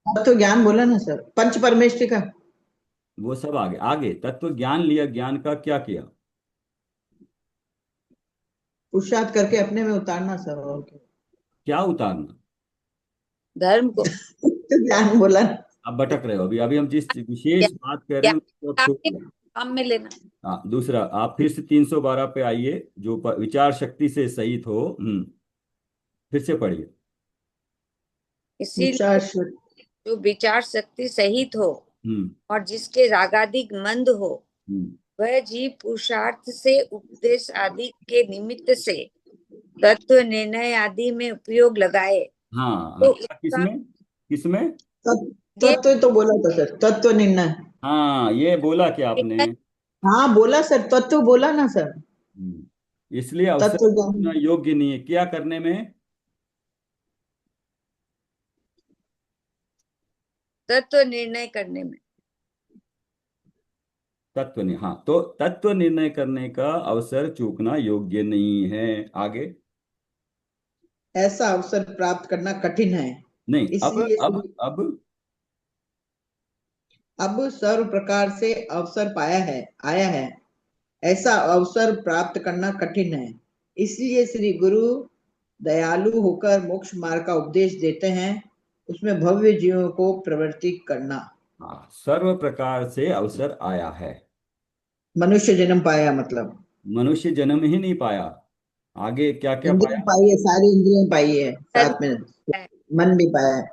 तत्व ज्ञान बोला ना सर, पंच परमेष्टि का। वो सब आगे, आगे तत्व ज्ञान लिया, ज्ञान का क्या किया, पुरुषार्थ करके अपने में उतारना सर, और क्या। क्या उतारना, धर्म को, तो तत्व ज्ञान बोला ना। आप भटक रहे हो, अभी अभी हम जिस विशेष ज्ञान, बात कर रहे ज्ञान हैं उसको आप छोड़ आपके दो। काम में लेना। हाँ, दूसरा, आप फिर से 312 पे आइए, जो विचार शक्ति से सहित हो। फिर से पढ़िए। इसीलिए विचार शक्ति। जो विचार शक्ति सहित हो हम्म। और जिसके रागादिक मंद हो, हम्म। वह जीव पुरुषार्थ से उपदेश आदि के निमित्त से तत्व निर्णय आदि में उपयोग लगाए हाँ, तो अच्छा, उसका किसमें, किसमें, ये तत्व तो बोला था सर, तत्व निर्णय। हाँ, ये बोला क्या आपने, निर्णय हाँ बोला सर, तत्व बोला ना सर। इसलिए अवसर तत्व ज्ञान। इतना योग्य नहीं है, क्या करने में, तत्व निर्णय करने में। तत्व नहीं, हाँ, तो तत्व निर्णय करने का अवसर चूकना योग्य नहीं है। आगे, ऐसा अवसर प्राप्त करना कठिन है। नहीं, इसलिए अब अब सर्व प्रकार से अवसर आया है। ऐसा अवसर प्राप्त करना कठिन है। इसलिए श्री गुरु दयालु होकर मोक्ष मार्ग का उपदेश देते हैं, उसमें भव्य जीवों को प्रवृत्ति करना। हाँ, सर्व प्रकार से अवसर आया है, मनुष्य जन्म पाया मतलब मनुष्य जन्म ही नहीं पाया, आगे क्या क्या इंद्रिय पाया, पाई है, सारी इंद्रियां पाई है, धर्म साथ में है। मन भी पाया है।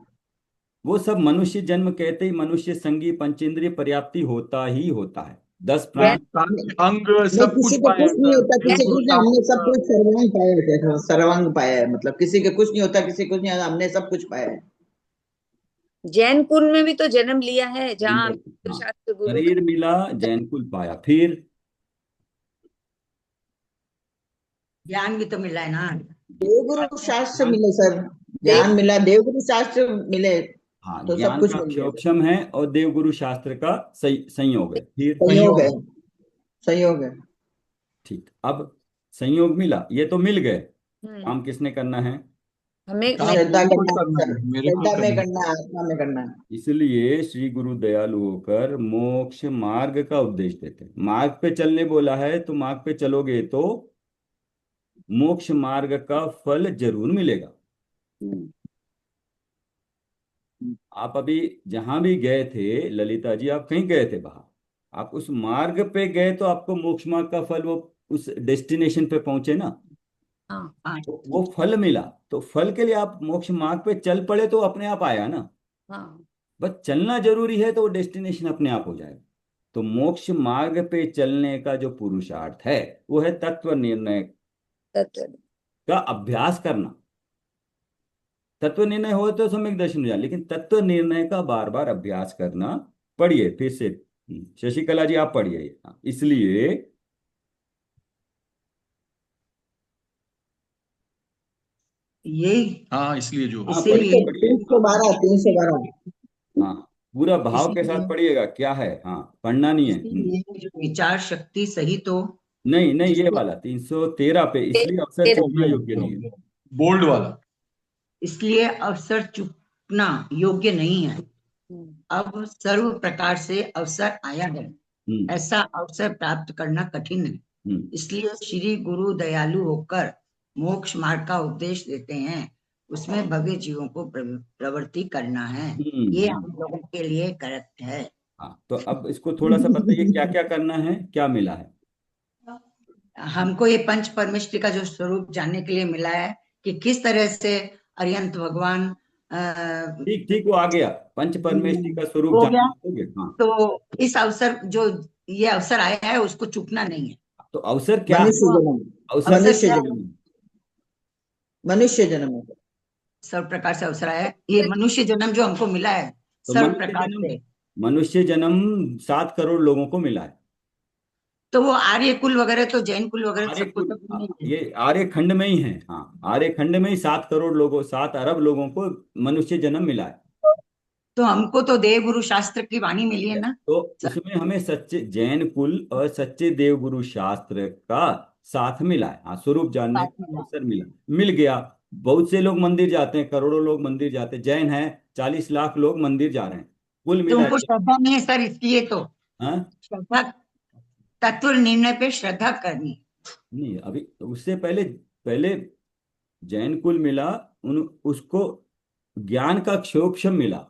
वो सब मनुष्य जन्म कहते ही मनुष्य संगी पंचेंद्रिय पर्याप्ति होता ही होता है, 10 प्राण। अंग नहीं, सब किसी कुछ को पाए कुछ हैं नहीं सर, होता, देव किसी गुरु कुछ नहीं, हमने सब शास्त्र। कुछ सर्वांग पाया है, सर्वांग पाया है, मतलब किसी के कुछ नहीं होता, किसी कुछ नहीं होता, हमने सब कुछ पाया है। जैन कुल में भी तो जन्म लिया है, जहाँ हाँ, शास्त्र गुरु शरीर मिला, जैन कुल पाया, फिर ज्ञान भी तो मिला है ना। देवगुरु शास्त्र ज्ञान, मिले सर, देव ज्ञान मिला, देवगुरु शास्त्र मिले, हाँ, तो सब ज्ञान कुछ का मिल गया सर। अक्षोक्षम है और देवगुरु शास्त्र का संयोग है, फिर संयोग है, संयोग। संयोग है। ठीक, अब संयोग मिला, ये तो मिल गए, हम्म, काम किसने करना है, हमें कहाँ श्रद्धा मेरे को करना करना है है, सर, मेरे को श्रद्धा में करना है। करना है, आत्मा में करना है। इसलिए श्री गुरु दयालु होकर मोक्ष मार्ग का उपदेश देते हैं। मार्ग पे चलने बोला है तो मार्ग पे चलोगे तो मोक्ष मार्ग का फल जरूर मिलेगा। आप अभी जहां भी गए थे ललिता जी, आप कहीं गए थे बाहर, आप उस मार्ग पे गए तो आपको मोक्ष मार्ग का फल, वो उस डेस्टिनेशन पे पहुंचे ना, हाँ हाँ तो वो फल मिला। तो फल के लिए आप मोक्ष मार्ग पे चल पड़े तो अपने आप आया ना। हाँ बस चलना जरूरी है तो वो डेस्टिनेशन अपने आप हो जाएगा। तो मोक्ष मार्ग पे चलने का जो पुरुषार्थ है वो है तत्व निर्णय तत्व का अभ्यास करना। तत्व निर्णय हो तो सम्यक दर्शन हो जाए, लेकिन तत्व निर्णय का बार बार अभ्यास करना। पढ़िए फिर से, शशिकला जी आप पढ़िए। हाँ, इसलिए ये हाँ, इसलिए जो हाँ इसीलिए पढ़िए पढ़िए। 312, 312। हाँ, पूरा भाव के साथ इसीलिए पढ़िएगा, क्या है, हाँ पढ़ना नहीं है। इसीलिए जो विचार शक्ति सही तो नहीं नहीं, ये जिसको वाला 313 पे, इसलिए अवसर चुनना योग्य नहीं है। बोल्ड वाला। इसलिए अवसर चुकना योग्य नहीं है। अब सर्व प्रकार से अवसर आया है, हम्म ऐसा अवसर प्राप्त करना कठिन है। हम्म इसलिए श्री गुरु दयालु होकर मोक्ष मार्ग का उपदेश देते हैं। उसमें भव्य जीवों को प्रवृत्ति करना है। ये हम्म। हम लोगों के लिए करेक्ट है। हाँ, तो अब इसको थोड़ा सा बताइए, क्या क्या करना है, क्या मिला है। हमको ये पंच परमेष्टि का जो स्वरूप जानने के लिए मिला है कि किस तरह से अरिहंत भगवान ठीक ठीक, वो आ गया, पंच परमेष्टि का स्वरूप हो गया। जानना हो गया। हाँ, तो इस अवसर जो ये अवसर आया है उसको चूकना नहीं है। तो अवसर क्या है, मनुष्य जन्म, अवसर अवसर मनुष्य क्या है? जन्म, मनुष्य जन्म है। सर्व प्रकार से अवसर आया है। ये मनुष्य जन्म जो हमको मिला है तो सर्व प्रकार से, मनुष्य जन्म 7 करोड़ लोगों को मिला है। तो वो आर्य कुल वगैरह तो जैन कुल वगैरह आर्य सबको कुल, तो नहीं है। ये आर्य खंड में ही है। हाँ, आर्य खंड में ही 7 करोड़ लोगों, 7 अरब लोगों को मनुष्य जन्म मिला है। तो हमको तो देव गुरु शास्त्र की वाणी मिली है ना। तो उसमें हमें सच्चे जैन कुल और सच्चे देवगुरु शास्त्र का साथ मिला है। हाँ, स्वरूप जानने साथ का मिला। अवसर मिल गया। बहुत से लोग मंदिर जाते हैं, करोड़ों लोग मंदिर जाते हैं, जैन है 40 लाख लोग मंदिर जा रहे हैं, कुल मिला तुमको है। श्रद्धा नहीं है सर, इसलिए तो हाँ, श्रद्धा, तत्व निर्णय पे श्रद्धा करनी। नहीं अभी उससे पहले, पहले जैन कुल मिला, उन उसको ज्ञान का क्षोभम मिला,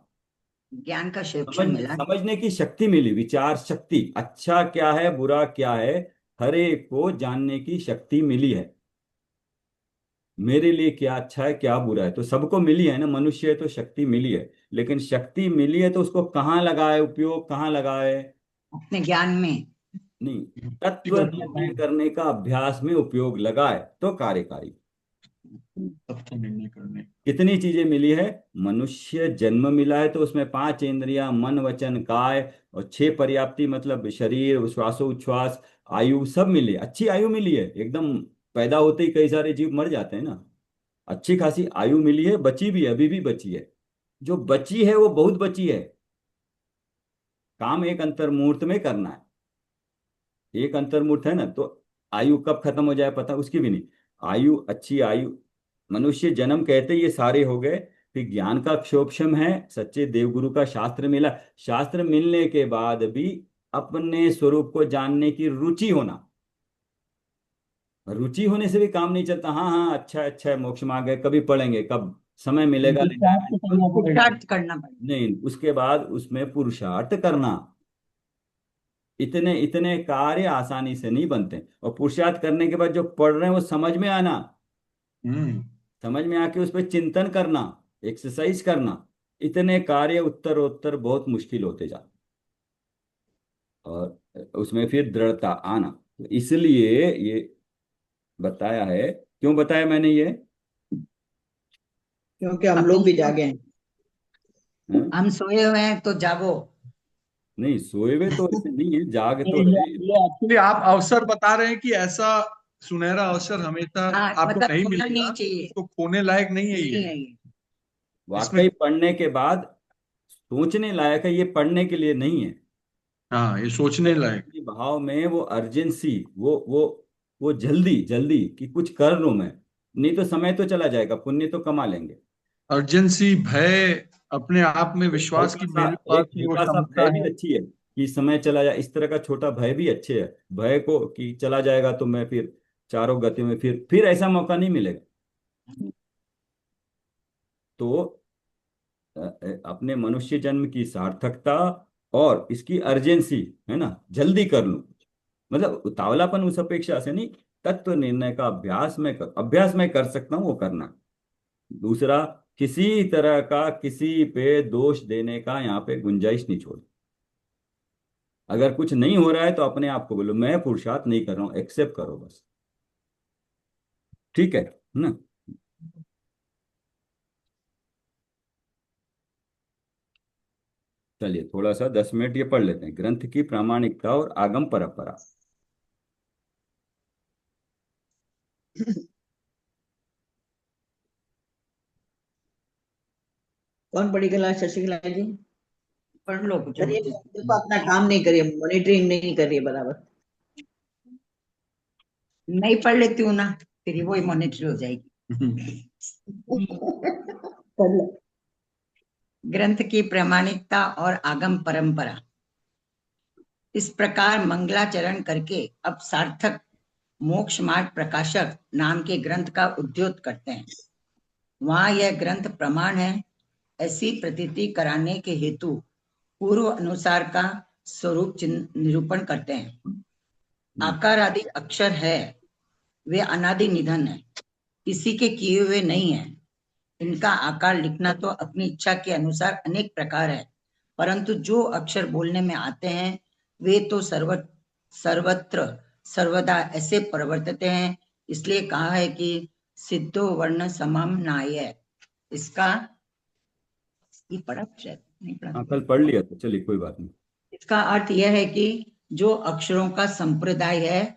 ज्ञान का शिक्षण मिला। समझने की शक्ति मिली, विचार शक्ति, अच्छा क्या है बुरा क्या है, हर एक को जानने की शक्ति मिली है। मेरे लिए क्या अच्छा है क्या बुरा है तो सबको मिली है ना, मनुष्य है तो शक्ति मिली है। लेकिन शक्ति मिली है तो उसको कहाँ लगाए, उपयोग कहाँ लगाए। अपने ज्ञान में। नहीं, तत्व निर्णय करने का अभ्यास में उपयोग लगाए तो कार्यकारी। तब तो निर्णय करने। कितनी चीजें मिली है, मनुष्य जन्म मिला है तो उसमें 5 इंद्रियां, मन वचन काय, और 6 पर्याप्ति मतलब शरीर, श्वासोच्छ्वास, आयु सब मिली, अच्छी आयु मिली है एकदम। पैदा होते ही कई सारे जीव मर जाते हैं ना, अच्छी खासी आयु मिली है, बची भी है, अभी भी बची है। जो बची है वो बहुत बची है। काम एक अंतर्मुहूर्त में करना है, एक अंतर्मुहूर्त है ना, तो आयु कब खत्म हो जाए पता उसकी भी नहीं। आयु, अच्छी आयु, मनुष्य जन्म कहते ये सारे हो गए। फिर ज्ञान का क्षोभम है, सच्चे देवगुरु का शास्त्र मिला, शास्त्र मिलने के बाद भी अपने स्वरूप को जानने की रुचि होना। रुचि होने से भी काम नहीं चलता, हाँ हाँ अच्छा है, अच्छा है, मोक्ष मार्ग है, कभी पढ़ेंगे, कब समय मिलेगा रिटायरमेंट पर। पुरुषार्थ करना पड़ेगा। नहीं, उसके बाद उसमें पुरुषार्थ करना। इतने इतने कार्य आसानी से नहीं बनते, और पुरुषार्थ करने के बाद जो पढ़ रहे हैं वो समझ में आना, हम्म। समझ में आके उस पर चिंतन करना, एक्सरसाइज करना, इतने कार्य उत्तरोत्तर बहुत मुश्किल होते जाते, और उसमें फिर दृढ़ता आना। तो इसलिए ये बताया है। क्यों बताया मैंने ये, क्योंकि हम अभी लोग भी जागे हैं। हैं? हम सोए हुए हैं तो जागो। नहीं, सोए हुए तो ऐसे नहीं है, जाग तो तो रहे हैं। ये एक्चुअली आप अवसर बता रहे हैं कि ऐसा सुनहरा अवसर हमेशा हाँ आपको मतलब नहीं खोना मिलेगा, नहीं चाहिए। इसको खोने लायक नहीं है नहीं ये। है ये। इसमें वाकई पढ़ने के बाद सोचने लायक है, ये पढ़ने के लिए नहीं है। हाँ, ये सोचने लायक। अपने भाव में वो अर्जेंसी, वो जल्दी जल्दी कि कुछ कर लूं मैं, नहीं तो समय तो चला जाएगा, पुण्य तो कमा लेंगे। अर्जेंसी, भय, अपने आप में विश्वास की मेरे पास एक ये वो हल्का सा क्षमता भय भी है। अच्छी है कि समय चला जाए, इस तरह का छोटा भय भी अच्छे है। भय को कि चला जाएगा तो मैं फिर चारों गति में फिर ऐसा मौका नहीं मिलेगा। तो अपने मनुष्य जन्म की सार्थकता और इसकी अर्जेंसी, है ना, जल्दी कर लूं, मतलब उतावलापन उस अपेक्षा से नहीं, तत्व निर्णय का अभ्यास मैं कर सकता हूं, वो करना। दूसरा, किसी तरह का किसी पे दोष देने का यहाँ पे गुंजाइश नहीं छोड़। अगर कुछ नहीं हो रहा है तो अपने आप को बोलो मैं पुरुषार्थ नहीं कर रहा हूं, एक्सेप्ट करो बस। ठीक है ना। चलिए थोड़ा सा 10 मिनट ये पढ़ लेते हैं, ग्रंथ की प्रामाणिकता और आगम परंपरा। कौन पढ़ेगा? शशिकला जी पढ़ लो जो। करिए, देखो अपना काम नहीं करिए, मॉनिटरिंग नहीं करिए बराबर। नहीं पढ़ लेती हूँ ना, फिर वो मॉनिटर हो जाएगी। कर लो। ग्रंथ की प्रामाणिकता और आगम परंपरा। इस प्रकार मंगलाचरण करके अब सार्थक मोक्ष मार्ग प्रकाशक नाम के ग्रंथ का उद्योग करते हैं। वहां यह ग्रंथ प्रमाण है ऐसी प्रतीति कराने के हेतु पूर्व अनुसार का स्वरूप निरूपण करते हैं। आकार आदि अक्षर है, वे अनादि निधन है, किसी के किए हुए नहीं है। इनका आकार लिखना तो अपनी इच्छा के अनुसार अनेक प्रकार है, परंतु जो अक्षर बोलने में आते हैं वे तो सर्वत्र सर्वदा ऐसे प्रवर्तते हैं। इसलिए कहा है कि सिद्धो वर्ण समम नाय। इसका ये पढ़ा शायद नहीं पढ़ा। कल पढ़ लिया तो चलिए कोई बात नहीं। इसका अर्थ यह है कि जो अक्षरों का संप्रदाय है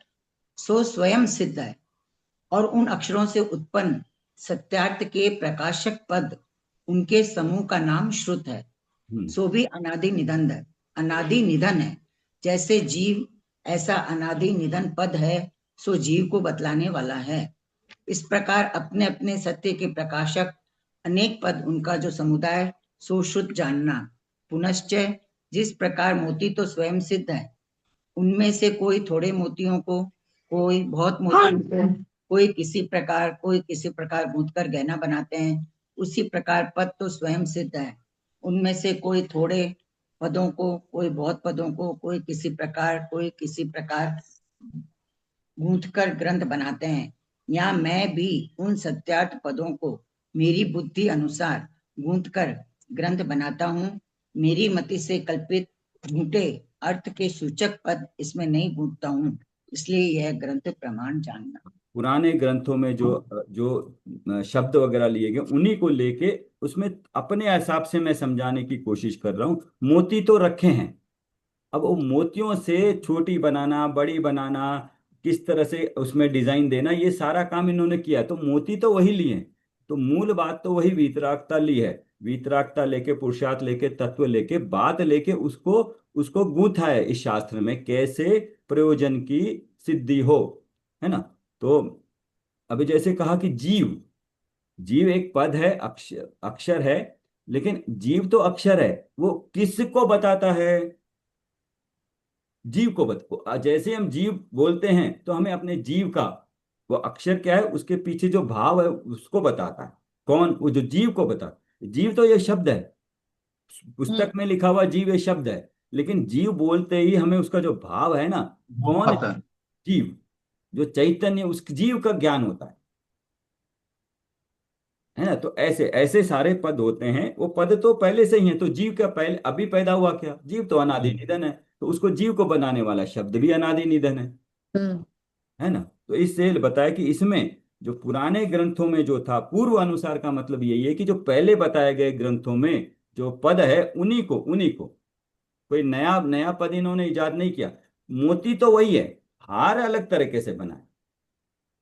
सो स्वयं सिद्ध है, और उन अक्षरों से उत्पन्न सत्यार्थ के प्रकाशक पद उनके समूह का नाम श्रुत है। सो भी अनादि निधन है, अनादि निधन है। जैसे जीव ऐसा अनादि निधन पद है, सो जीव को बतलाने वाला है। इस प्रकार अपने अपने सत्य के प्रकाशक अनेक पद उनका जो समुदाय सो शुद्ध जानना। पुनश्च जिस प्रकार मोती तो स्वयं सिद्ध है, उनमें से कोई थोड़े मोतियों को, कोई बहुत मोतियों को, कोई किसी प्रकार गूंथ कर गहना बनाते हैं, उसी प्रकार पद तो स्वयं सिद्ध है। उनमें से कोई थोड़े पदों को, कोई बहुत पदों को, कोई किसी प्रकार गूंथ कर ग्रंथ बनाते हैं। यहाँ मैं भी उन सत्यार्थ पदों को मेरी बुद्धि अनुसार गूंथ कर ग्रंथ बनाता हूँ। मेरी मति से कल्पित झूठे अर्थ के सूचक पद इसमें नहीं गूंथता हूँ, इसलिए यह ग्रंथ प्रमाण जानना। पुराने ग्रंथों में जो जो शब्द वगैरह लिए गए उन्हीं को लेके उसमें अपने हिसाब से मैं समझाने की कोशिश कर रहा हूँ। मोती तो रखे हैं, अब वो मोतियों से छोटी बनाना, बड़ी बनाना, किस तरह से उसमें डिजाइन देना, ये सारा काम इन्होंने किया। तो मोती तो वही लिए हैं, तो मूल बात तो वही वीतरागता ली है। वीतरागता लेके, पुरुषार्थ लेके, तत्व लेके, बात लेके उसको उसको गूंथा है इस शास्त्र में, कैसे प्रयोजन की सिद्धि हो, है ना। तो अभी जैसे कहा कि जीव, जीव एक पद है, अक्षर अक्षर है, लेकिन जीव तो अक्षर है, वो किसको बताता है? जीव को जैसे हम जीव बोलते हैं तो हमें अपने जीव का, वो अक्षर क्या है उसके पीछे जो भाव है उसको बताता है। कौन? वो जो जीव को बताता है। जीव तो ये शब्द है, पुस्तक में लिखा हुआ जीव ये शब्द है, लेकिन जीव बोलते ही हमें उसका जो भाव है ना, कौन पता है। जीव, जो चैतन्य, उस जीव का ज्ञान होता है ना। तो ऐसे ऐसे सारे पद होते हैं, वो पद तो पहले से ही है। तो जीव का पहले अभी पैदा हुआ क्या? जीव तो अनादि निधन है, तो उसको जीव को बनाने वाला शब्द भी अनादि निधन है ना। तो इससे बताया कि इसमें जो पुराने ग्रंथों में जो था, पूर्व अनुसार का मतलब यही है कि जो पहले बताए गए ग्रंथों में जो पद है उन्हीं को कोई नया नया पद इन्होंने इजाद नहीं किया। मोती तो वही है, हार अलग तरीके से बनाए।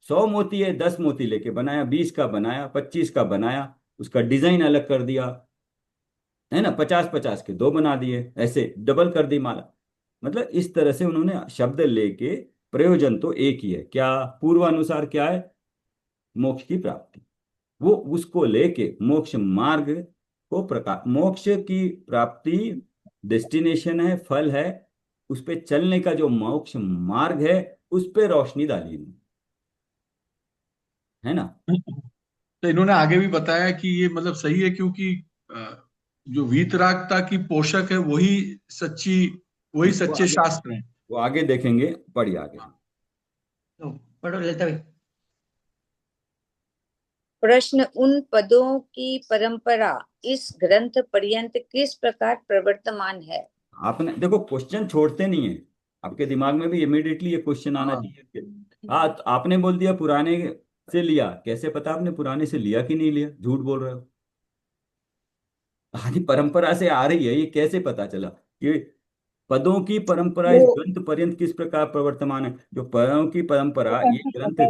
100 मोती है, 10 मोती लेके बनाया, 20 का बनाया, 25 का बनाया, उसका डिजाइन अलग कर दिया, है ना। 50-50 के 2 बना दिए, ऐसे डबल कर दी माला। मतलब इस तरह से उन्होंने शब्द लेके, प्रयोजन तो एक ही है। क्या? पूर्वानुसार क्या है? मोक्ष की प्राप्ति। वो उसको लेके मोक्ष मार्ग को प्रकाश, मोक्ष की प्राप्ति डेस्टिनेशन है, फल है, उस पे चलने का जो मोक्ष मार्ग है उस पे रोशनी डाली इन्होंने, है ना। तो इन्होंने आगे भी बताया कि ये मतलब सही है, क्योंकि जो वीतरागता की पोषक है वही वो सच्चे आगे, शास्त्र हैं। वो आगे देखेंगे, पढ़िए आगे। तो पढ़ो लेता भाई। प्रश्न, उन पदों की परंपरा इस ग्रंथ पर्यंत किस प्रकार प्रवर्तमान है? आपने देखो क्वेश्चन छोड़ते नहीं है, आपके दिमाग में भी इमिडिएटली ये क्वेश्चन आना चाहिए। हाँ, तो आपने बोल दिया पुराने से लिया, कैसे पता आपने पुराने से लिया कि नहीं लिया, झूठ बोल रहे हो। आदि परंपरा से आ रही है, ये कैसे पता चला कि पदों की परंपरा इस वो ग्रंथ पर्यंत किस प्रकार प्रवर्तमान है। जो पदों की परंपरा ये ग्रंथ है,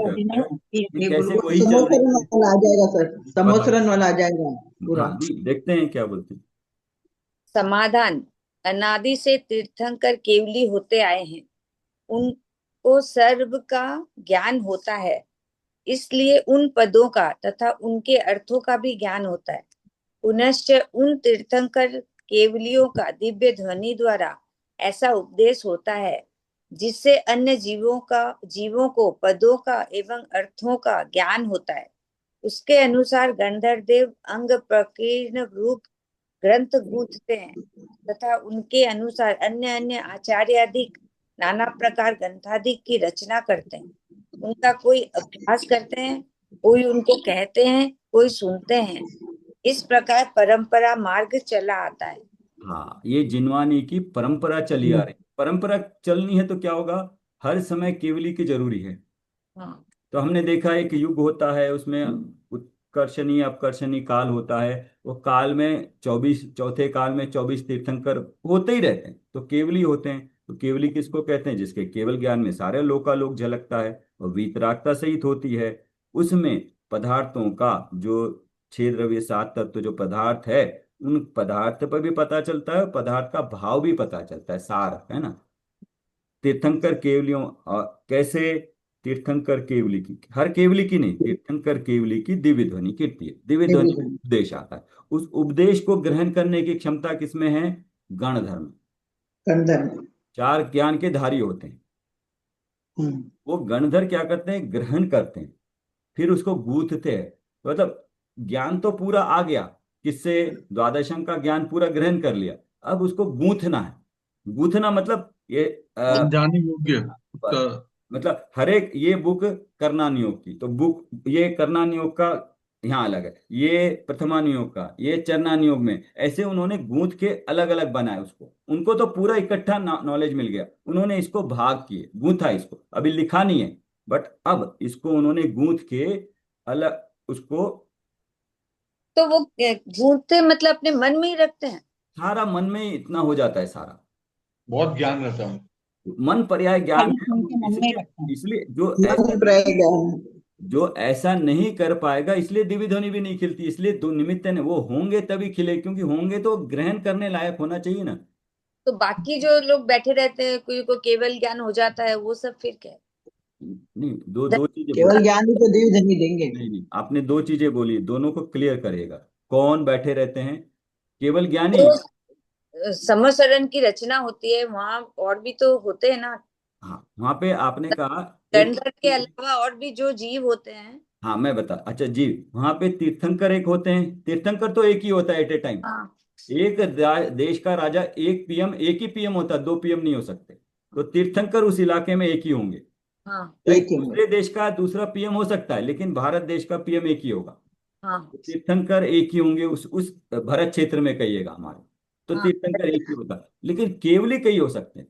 ये कैसे गुरु वही चल रही समोसरन है। वाला आ जाएगा सर, बताओ। समोसरन वाला आ जाएगा पूरा। हाँ नहीं, देखते हैं क्या बोलते हैं। समाधान, अनादि से तीर्थंकर केवली होते आए हैं, उनको सर्व का ज्ञान होता है, इसलिए उन पदों का तथा उनके अर्थों का भी ज्ञान होता है। पुनश्च उन तीर्थंकर केवलियों का दिव्य ध्वनि द्वारा ऐसा उपदेश होता है जिससे अन्य जीवों को पदों का एवं अर्थों का ज्ञान होता है। उसके अनुसार गंधर्व देव अंग प्रकीर्ण रूप ग्रंथ गूंथते हैं तथा उनके अनुसार अन्य अन्य आचार्य अधिक नाना प्रकार ग्रंथादि की रचना करते हैं। उनका कोई अभ्यास करते हैं, कोई उनको कहते हैं, कोई सुनते हैं। इस प्रकार परंपरा मार्ग चला आता है। हाँ, ये जिनवानी की परंपरा चली आ रही, परंपरा चलनी है तो क्या होगा, हर समय केवली की जरूरी है। हाँ, तो हमने देखा एक युग होता है, उसमें उत्कर्षणी अपकर्षणी काल होता है। वो काल में 24, चौथे काल में 24 तीर्थंकर होते ही रहते हैं, तो केवली होते हैं। तो केवली किसको कहते हैं, जिसके केवल ज्ञान में सारे लोकालोक झलकता है और वीतरागता सहित होती है। उसमें पदार्थों का जो 6 द्रव्य 7 तत्व जो पदार्थ है, उन पदार्थ पर भी पता चलता है, पदार्थ का भाव भी पता चलता है, सार है ना। तीर्थंकर केवलियों कैसे, तीर्थंकर केवली की, हर केवली की नहीं, तीर्थंकर केवली की दिव्य ध्वनि कीर्ति है, दिव्य ध्वनि में उपदेश आता है। उस उपदेश को ग्रहण करने की क्षमता किसमें है, गणधर्म। गंधर्व। 4 ज्ञान के धारी होते हैं। वो गणधर क्या करते हैं, ग्रहण करते हैं, फिर उसको गूंथते हैं। तो मतलब ज्ञान तो पूरा आ गया, किससे, द्वादशंग का ज्ञान पूरा ग्रहण कर लिया, अब उसको गूंथना है। गूंथना मतलब ये समझाने योग्य बस, का। मतलब हर एक, ये बुक करनानियोग की, तो बुक ये करनानियोग का यहाँ अलग है, ये प्रथमानियोग का, ये चरणानियोग में, ऐसे उन्होंने गूंथ के अलग अलग बनाए उसको। उनको तो पूरा इकट्ठा नॉलेज मिल गया, उन्होंने इसको भाग किए, गूंथा इसको, अभी लिखा नहीं है, बट अब इसको उन्होंने गूंथ के अलग उसको, तो वो गूंथते मतलब अपने मन में ही रखते हैं। सारा मन में इतना हो जाता है सारा। बहुत ज्ञान रहता है। मन पर्याय ज्ञान खाली है। सुन के मन में ही रखता है। इसलिए जो मन प्रयोग जो ऐसा नहीं कर पाएगा, इसलिए दिव्य ध्वनि भी नहीं खिलती, इसलिए दो निमित्त है, वो होंगे तभी खिले, क्योंकि होंगे तो ग्रहण करने लायक होना चाहिए ना। तो बाकी जो लोग बैठे रहते हैं, कोई को केवल ज्ञान हो जाता है, वो सब फिर क्या है? नहीं, दो दो चीजें बोली। केवल ज्ञान ही तो दिव्य ध्वनि देंगे। नहीं नहीं, आपने 2 चीजें बोली, दोनों को क्लियर करेगा। कौन बैठे रहते हैं, केवल ज्ञानी। तो समसरण की रचना होती है, वहां और भी तो होते हैं ना। हाँ, वहां पे आपने कहा एक, गंधर्व के अलावा और भी जो जीव होते हैं। हाँ मैं बता, अच्छा जी, वहां पे तीर्थंकर एक होते हैं, तीर्थंकर तो एक ही होता है एट ए टाइम। हाँ, एक देश का राजा, एक पीएम, एक ही पीएम होता है, 2 पीएम नहीं हो सकते। तो तीर्थंकर उस इलाके में एक ही होंगे। हाँ, एक एक ही दूसरे देश का दूसरा पीएम हो सकता है, लेकिन भारत देश का पीएम एक ही होगा। हाँ, तो तीर्थंकर एक ही होंगे उस भरत क्षेत्र में कहिएगा हमारे, तो हाँ, तीर्थंकर एक ही होता है, लेकिन केवली कई हो सकते हैं।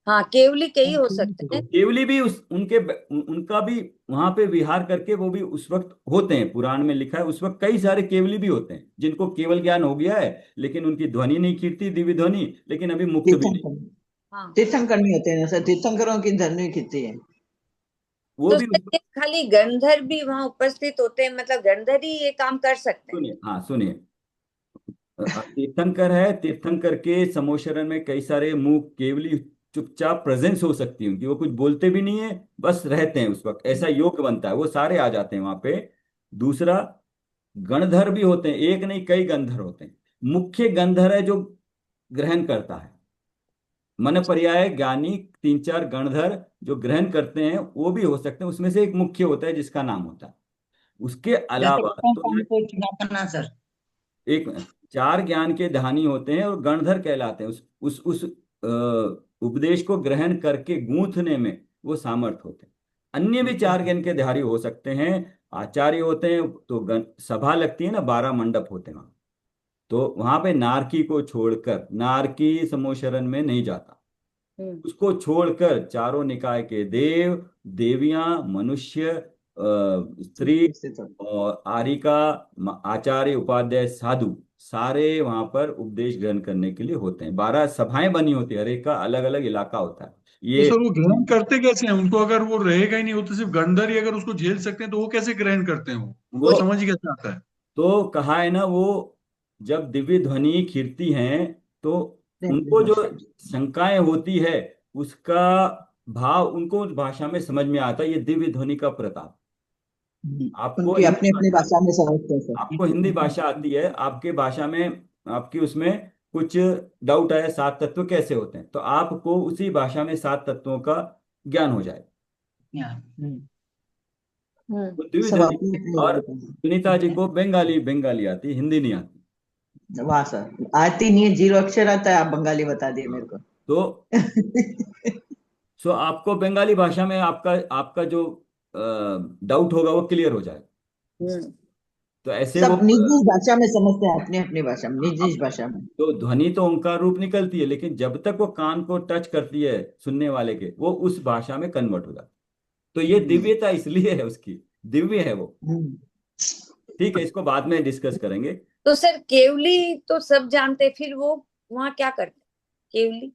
हाँ, केवली कई हो सकते तो हैं। केवली भी उनका भी वहां पे विहार करके वो भी उस वक्त होते हैं, पुराण में लिखा है, उस वक्त कई सारे केवली भी होते हैं जिनको केवल ज्ञान हो गया है, लेकिन उनकी ध्वनि नहीं खींचती, दिव्य ध्वनि, लेकिन अभी मुक्त भी नहीं। तीर्थंकर, हाँ, तीर्थंकर नहीं होते हैं सर, तीर्थंकरों की ध्वनि खिंचती है। वो तो भी सर, ये खाली गंधर्व भी वहां उपस्थित होते हैं, मतलब गंधर्व ही ये काम कर सकते हैं। सुनिए, हाँ सुनिए, तीर्थंकर है, तीर्थंकर के समोशरण में कई सारे मुख केवली चुपचाप प्रेजेंस हो सकती है उनकी, वो कुछ बोलते भी नहीं है, बस रहते हैं उस वक्त, ऐसा योग बनता है, वो सारे आ जाते हैं वहां पे। दूसरा, गणधर भी होते हैं, एक नहीं कई गंधर होते हैं। मुख्य गंधर है जो ग्रहण करता है, मन पर्याय ज्ञानी, तीन चार गणधर जो ग्रहण करते हैं वो भी हो सकते हैं, उसमें से एक मुख्य होता है जिसका नाम होता है। उसके जैसे अलावा कौन तो कौन को चुनाव करना सर? एक चार ज्ञान के धानी होते हैं और गणधर कहलाते हैं, उस उपदेश को ग्रहण करके गूंथने में वो सामर्थ होते हैं। अन्य भी चार ज्ञान के धारी हो सकते हैं, आचार्य होते हैं, तो सभा लगती है ना, 12 मंडप होते हैं वहां, तो वहां पे नारकी को छोड़कर, नारकी समूह में नहीं जाता, उसको छोड़कर चारों निकाय के देव, देवियां, मनुष्य, स्त्री और आर्यिका, आचार्य, उपाध्याय, साधु, सारे वहां पर उपदेश ग्रहण करने के लिए होते हैं। 12 सभाएं बनी होती है, हर एक का अलग अलग इलाका होता है तो ये। सर वो ग्रहण करते कैसे हैं? उनको अगर वो रहेगा ही नहीं, वो तो सिर्फ गंधर ही अगर उसको झेल सकते हैं, तो वो कैसे ग्रहण करते हैं? वो वो उनको समझ ही कैसे आता है? तो कहा है ना, वो जब दिव्य ध्वनि खिरती हैं तो उनको जो शंकाएं होती है उसका भाव उनको उस भाषा में समझ में आता है, ये दिव्य ध्वनि का प्रताप। आपको उनकी हिंदी अपनी अपनी भाषा, भाषा में समझते हैं आपको हिंदी सर। भाषा आती है, आपके भाषा में, आपकी उसमें कुछ डाउट आया, सात तत्व कैसे होते हैं, तो आपको उसी भाषा में सात तत्वों का ज्ञान हो जाए। तो दिव्य सब ध्वनि। अपनी अपनी और भाषा में। सुनीता जी को बंगाली बंगाली आती, हिंदी नहीं आती। वाह सर, आती नहीं है, जीरो अक्षर आता है, आप बंगाली बता दिए हाँ। मेरे को। तो सो आपको बंगाली भाषा में आपका आपका जो डाउट होगा वो क्लियर हो जाए। तो ऐसे वो सब निज निज भाषा में समझते हैं, अपनी अपनी भाषा में, निज आप, निज भाषा में। तो ध्वनि तो ओंकार रूप निकलती है, लेकिन जब तक वो कान को टच करती है सुनने वाले के, वो उस भाषा में कन्वर्ट हो जाती है। तो ये दिव्यता इसलिए है उसकी, दिव्य है वो। हम्म। ठीक है, इसको बाद में डिस्कस करेंगे। तो सर केवली तो सब जानते, फिर वो वहाँ क्या करते? केवली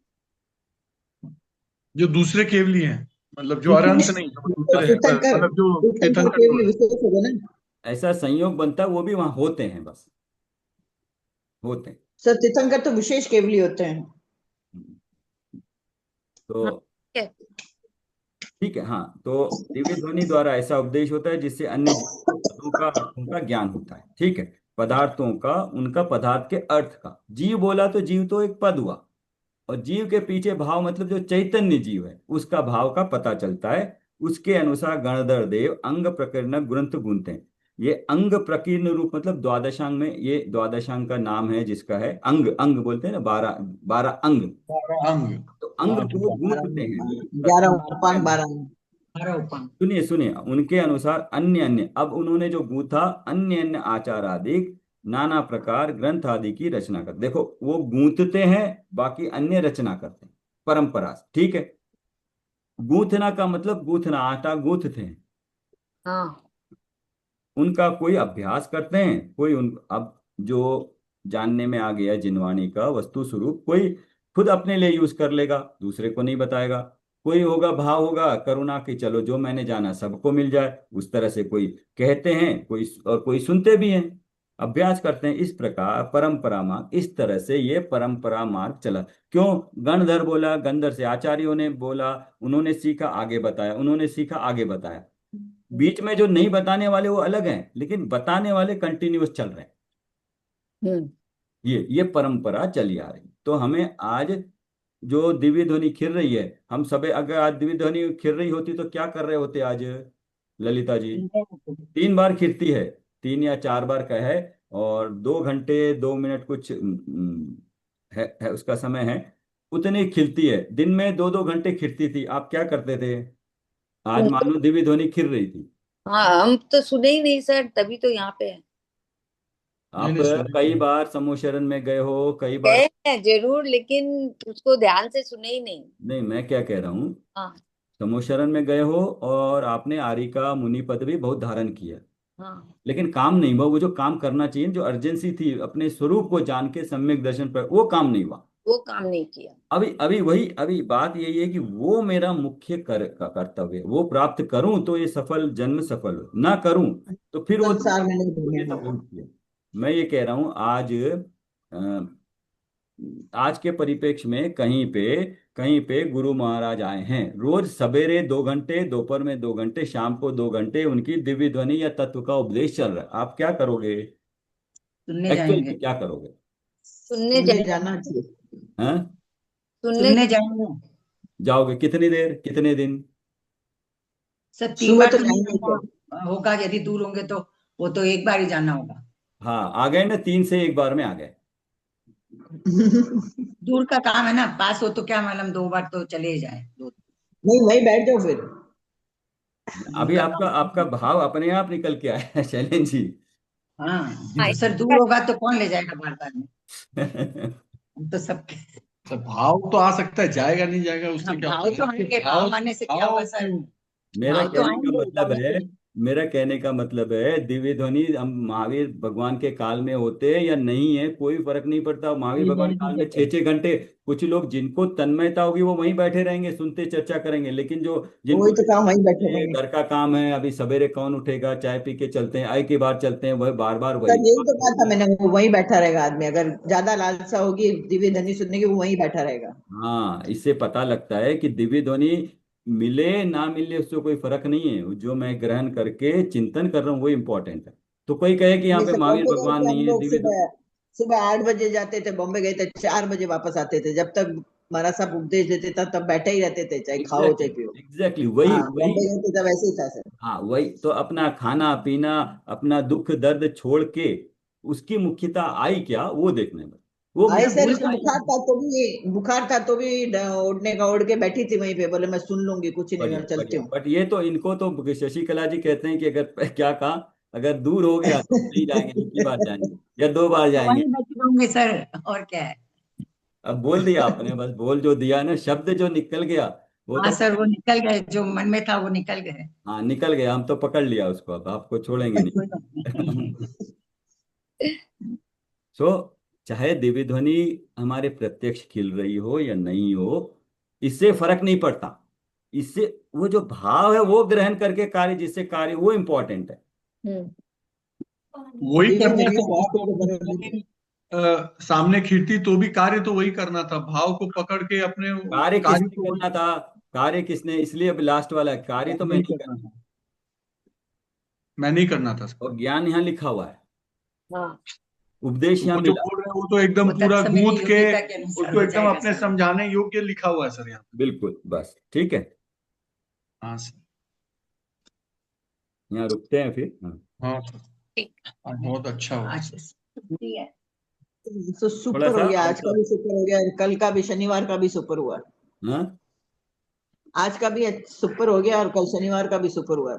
जो दूसरे केवली हैं, मतलब जो अरंत नहीं, जो दूसरे हैं, तीर्थंकर, मतलब जो तीर्थंकर तीर्थंकर केवली जो है। विशेष हो गए ना ऐसा संयोग बनता है, वो भी वहां होते हैं, बस होते हैं। सर, तीर्थंकर तो विशेष केवली होते हैं। तो हाँ, ठीक है। ठीक है, हाँ, तो दिव्य ध्वनि द्वारा ऐसा उपदेश होता है जिससे अन्य जीवों को पदों का, अर्थों का ज्ञान होता है। ठीक है, पदार्थों का, उनका पदार्थ के अर्थ का। जीव बोला तो जीव तो एक पद हुआ, और जीव के पीछे भाव मतलब जो चैतन्य जीव है उसका भाव का पता चलता है। उसके अनुसार गणधर देव अंग प्रकीर्ण ग्रंथ गुनते हैं। ये अंग प्रकीर्ण रूप मतलब द्वादशांग में, ये द्वादशांग का नाम है जिसका है अंग, अंग बोलते हैं ना, 12 12 अंग। 12 अंग। तो अंग को गूंथते हैं, ग्यारह प्रकीर्ण उपांग, है। 12। हमारा उपांग। सुनिए सुनिए, उनके अनुसार अन्य अन्य, अब उन्होंने जो गूंथा, अन्य अन्य आचार आदि, नाना प्रकार ग्रंथ आदि की रचना कर। देखो, वो गूंथते हैं, बाकी अन्य रचना करते हैं परंपरा से। ठीक है, गूंथना का मतलब गूंथना, आटा गूंथते हैं। हाँ, उनका कोई अभ्यास करते हैं, कोई उन, अब जो जानने में आ गया जिनवाणी का वस्तु स्वरूप, कोई खुद अपने लिए यूज कर लेगा, दूसरे को नहीं बताएगा। कोई होगा, भाव होगा करुणा की, चलो जो मैंने जाना सबको मिल जाए, उस तरह से कोई कहते हैं, कोई और कोई सुनते भी हैं, अभ्यास करते हैं। इस प्रकार परंपरा मार्ग, इस तरह से ये परंपरा मार्ग चला। क्यों गणधर बोला, गंधर से आचार्यों ने बोला, उन्होंने सीखा आगे बताया, उन्होंने सीखा आगे बताया। बीच में जो नहीं बताने वाले वो अलग हैं, लेकिन बताने वाले कंटिन्यूअस चल रहे हैं। हम्म, ये परंपरा चली आ रही। तो हमें आज जो दिव्य ध्वनि खिल रही है, हम सब अगर आज दिव्य ध्वनि खिल रही होती तो क्या कर रहे होते आज, ललिता जी? 3 बार खिलती है, 3 या 4 बार का है, और 2 घंटे 2 मिनट कुछ है उसका समय है, उतनी खिलती है। दिन में 2 2 घंटे खिलती थी, आप क्या करते थे? आज सुनते। मानो दिव्य ध्वनि खिल रही थी। हाँ, हम तो सुने ही नहीं सर, तभी तो यहाँ पे है। नहीं आप नहीं, सुने कई नहीं। बार समूह शरण में गए हो, कई बार। गए हैं जरूर, लेकिन उसको ध्यान से सुने ही नहीं। नहीं, मैं क्या कह रहा हूँ, हाँ, समूह शरण में गए हो और आपने आर्य का मुनि पद भी बहुत धारण किया, हाँ, लेकिन काम नहीं हुआ। वो जो काम करना चाहिए, जो अर्जेंसी थी अपने स्वरूप को जान के सम्यक दर्शन पर, वो काम नहीं हुआ। वो काम नहीं किया। अभी अभी वही, अभी बात यही है कि वो मेरा मुख्य कर्तव्य है, वो प्राप्त करूं तो ये सफल जन्म सफल हो, ना करूं तो फिर वो संसार में नहीं मुझे ढूंढने तो होगा। भूल किया। मैं ये कह रहा हूं आज आज के परिप्रेक्ष्य में कहीं पे गुरु महाराज आए हैं, रोज सवेरे 2 घंटे, दोपहर में 2 घंटे, शाम को 2 घंटे उनकी दिव्य ध्वनि या तत्व का उपदेश चल रहा है। आप क्या करोगे? सुनने एक्चुअल जाएंगे। में क्या करोगे? सुनने सुनने जा जाना चाहिए। हैं? सुनने सुनने जाएंगे जाओगे कितनी देर, कितने दिन? सर। 3 सुबह बार तो तो नहीं जाएंगे सर। जाना होगा, यदि दूर होंगे तो वो तो एक बार ही जाना होगा। हाँ, आ गए ना, 3 से एक बार में आ गए। दूर का काम है ना, पास हो तो क्या मालूम 2 बार तो चले ही जाए। नहीं वहीं बैठ जाओ फिर। अभी उनका आपका आपका भाव अपने आप निकल के आया है शैलेंद्र जी। हाँ तो सर दूर होगा तो कौन ले जाएगा बार बार में, हम तो सबके। तो भाव तो आ सकता है, जाएगा नहीं जाएगा उससे क्या भाव होता तो है? आएंगे, भाव आने से क्या होगा सर। क्यों? मेरा भाव तो कहने का आएंगे मतलब जाने है, से। मेरा कहने का मतलब है दिव्य ध्वनि हम महावीर भगवान के काल में होते हैं या नहीं है, कोई फर्क नहीं पड़ता। महावीर नहीं भगवान नहीं काल में देते। 6-6 घंटे, कुछ लोग जिनको तन्मयता होगी वो वहीं बैठे रहेंगे, सुनते चर्चा करेंगे, लेकिन जो जिनको वही तो काम, वहीं बैठे ये रहेंगे। घर का काम है, अभी सवेरे कौन उठेगा, चाय पी के चलते हैं, आए के बाद चलते हैं, वह बार बार वही। सर यही तो कहा था मैंने, वो वहीं बैठा रहेगा आदमी, अगर ज्यादा लालसा होगी दिव्य ध्वनि सुनने की, वो वहीं बैठा रहेगा। हाँ, इससे पता लगता है कि दिव्य ध्वनि मिले ना मिले उससे कोई फर्क नहीं है, जो मैं ग्रहण करके चिंतन कर रहा हूँ वो इम्पोर्टेंट है। तो कोई कहे कि यहाँ नहीं पे सर, महावीर कहते हैं भगवान कि हम नहीं है, लोग दिव्य सुबह सुबह 8 बजे जाते थे, बॉम्बे गए थे 4 बजे वापस आते थे, जब तक महाराज साहब उपदेश देते तब तक बैठे ही रहते थे, चाहे खाओ एग्जैक्टली चाहे पियो। एग्जैक्टली वही हाँ वही। बॉम्बे गए थे तब ऐसे ही था सर। हाँ वही तो, अपना खाना पीना, अपना दुख दर्द छोड़ के उसकी मुख्यता आई क्या वो देखने में, वो आए मैं सर, भूल इसको जाती बुखार हूँ। था तो भी, बुखार था तो भी ओढ़ने का ओढ़ के बैठी थी वहीं पे, बोले मैं सुन लूंगी, कुछ नहीं, बढ़िया मैं चलती बढ़िया। हूँ। बट ये तो इनको तो शशिकला जी कहते हैं कि अगर क्या कहा, अगर दूर हो गया तो नहीं जाएंगे, एक ही बार जाएंगे या 2 बार तो जाएंगे। वहीं बैठी रहूंगी सर, और क्या है। अब बोल दिया आपने, बस बोल जो दिया ना, शब्द जो निकल गया वो हाँ तो। सर, वो निकल गए, जो मन में था वो निकल गए। हाँ निकल गया, हम तो पकड़ लिया उसको, अब आपको छोड़ेंगे कोई बात नहीं। नहीं। सो चाहे दिव्य ध्वनि हमारे प्रत्यक्ष खिल रही हो या नहीं हो, इससे फर्क नहीं पड़ता। इससे वो जो भाव है वो ग्रहण करके कार्य, जिससे कार्य वो इम्पोर्टेंट है। हम्म। वही दिव्य करना ध्वनि था स्वास्थ्य भाव को को। बदल। सामने खींचती तो भी कार्य तो वही करना था, भाव को पकड़ के अपने कार्य कार्य किसने को वही करना था? कार्य किसने, इसलिए अब लास्ट वाला है, कार्य तो मैं नहीं नहीं करना करना। था, मैं नहीं करना था। और ज्ञान यहाँ लिखा हुआ है, हाँ। उपदेश तो यहाँ वो जो मिला। बोल रहे हैं वो तो एकदम वो पूरा तत्समय गूंथ के योग्यता के अनुसार उसको हो एकदम जाएगा अपने सर। समझाने योग्य लिखा हुआ है सर यहाँ पे। बिल्कुल, बस ठीक है, हाँ सर। यहाँ रुकते हैं फिर। हाँ, हाँ सर। ठीक। आज बहुत अच्छा हुआ आज सर। छुट्टी है। तो थोड़ा सुपर सा हो गया, आज आउट का ऑफ। भी सुपर हो गया, कल का भी, शनिवार का भी सुपर हुआ। हाँ, आज का भी सुपर हो गया और कल शनिवार का भी सुपर हुआ।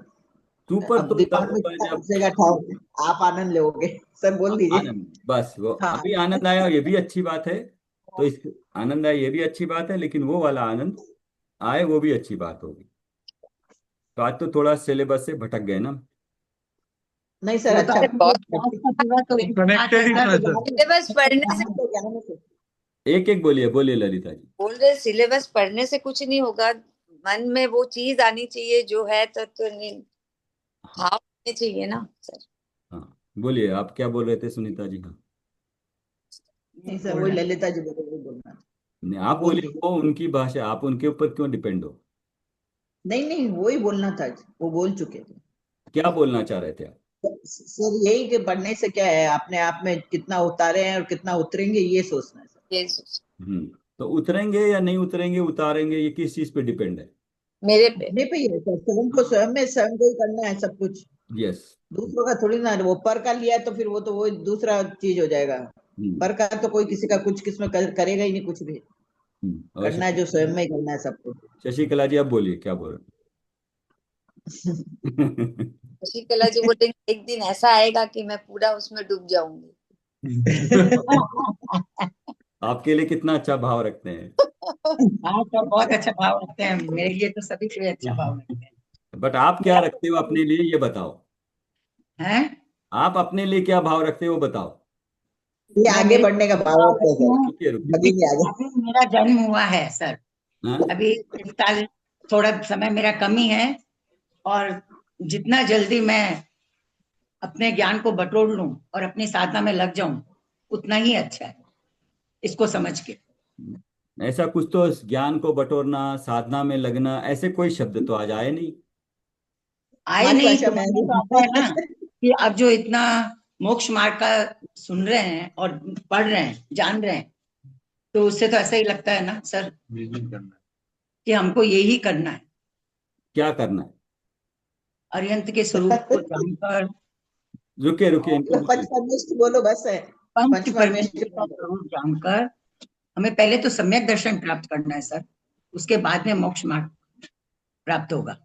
सुपर अब तो तब दिमाग में होगा कितना जब बचेगा ठाओ, आप आनंद लोगे। सर बोल दीजिए। आनंद, बस वो हाँ। अभी आनंद आया, ये भी अच्छी बात है। तो इस आनंद आया ये भी अच्छी बात है, लेकिन वो वाला आनंद आए वो भी अच्छी बात होगी। तो आज तो थोड़ा सिलेबस से भटक गए ना। नहीं सर, वो तो अच्छा। अरे अपने बहुत क्लास का पूरा तो एक साथ है कनेक्टेड ही सर। था सर। सिलेबस पढ़ने से, ज्ञान तो ज्ञान से। एक एक बोलिए, बोलिए ललिता जी। बोल रहे सिलेबस पढ़ने से कुछ नहीं होगा, मन में वो चीज आनी चाहिए जो है, तो नहीं, हाँ भाव आने चाहिए ना सर। हाँ, बोलिए आप क्या बोल रहे थे सुनीता जी? हाँ, नहीं नहीं सर, बोल वही हाँ। रहा। ललिता जी बोल बोलना। नहीं, आप बोल बोलिए, दीजिए। वो उनकी भाषा, आप उनके ऊपर क्यों डिपेंड हो? नहीं नहीं, वही बोलना था, वो बोल चुके थे। क्या बोलना चाह रहे थे आप? सर यही कि पढ़ने से क्या है, अपने आप में कितना उतारे हैं और कितना उतरेंगे, ये सोचना है सर। ये तो उतरेंगे या नहीं उतरेंगे, उतारेंगे, ये किस चीज पे डिपेंड है? मेरे पे। अपने पे ही है सर, स्वयं को, स्वयं में स्वयं को ही करना है सब कुछ। यस। दूसरों का थोड़ी ना, वो पर का लिया है तो फिर वो तो वो दूसरा चीज हो जाएगा। पर का तो कोई किसी का कुछ किस्म करेगा ही नहीं कुछ भी। और करना है जो स्वयं में ही करना है सब कुछ। शशिकला जी आप बोलिए, क्या बोल रहे हैं? शशिकला जी बोलेंगे एक दिन ऐसा आएगा कि मैं पूरा उसमें डूब जाऊंगी। आपके लिए कितना अच्छा भाव रखते हैं। हाँ तो बहुत अच्छा भाव रखते हैं, मेरे लिए तो सभी के लिए अच्छा भाव रखते हैं। बट आप क्या मेरा रखते हो अपने लिए, ये बताओ। है। आप अपने लिए क्या भाव रखते हो वो बताओ। ये मैं आगे मेरे बढ़ने का लिए भाव भाव रखते हैं रखती सर। हूँ। रुकिए रुकिए। लगेंगे आगे। अभी मेरा जन्म हुआ है सर। हाँ? अभी इस साल थोड़ा समय मेरा कमी है, और जितना जल्दी मैं अपने ज्ञान को बटोर लूं और अपनी साधना में लग जाऊं, उतना ही अच्छा है। इसको समझ के। ऐसा कुछ तो ज्ञान को बटोरना, साधना में लगना, ऐसे कोई शब्द तो आज आए नहीं। आए हमारी नहीं भाषा तो में मैंने तो आता है ना कि अब जो इतना मोक्ष मार्ग का सुन रहे हैं और पढ़ रहे हैं, जान रहे हैं, तो उससे तो ऐसा ही लगता है ना सर इमेजिन करना है। कि हमको यही करना है, क्या करना है? अरिहंत के स्वरूप को जानकर रुके रुके, इनको मतलब बोलिए। पंचपरमेष्ठ बोलो बस है। पंच पंचपरमेष्ठ परमेश्वर का स्वरूप जानकर हमें पहले तो सम्यक दर्शन प्राप्त करना है सर, उसके बाद में मोक्ष मार्ग प्राप्त होगा।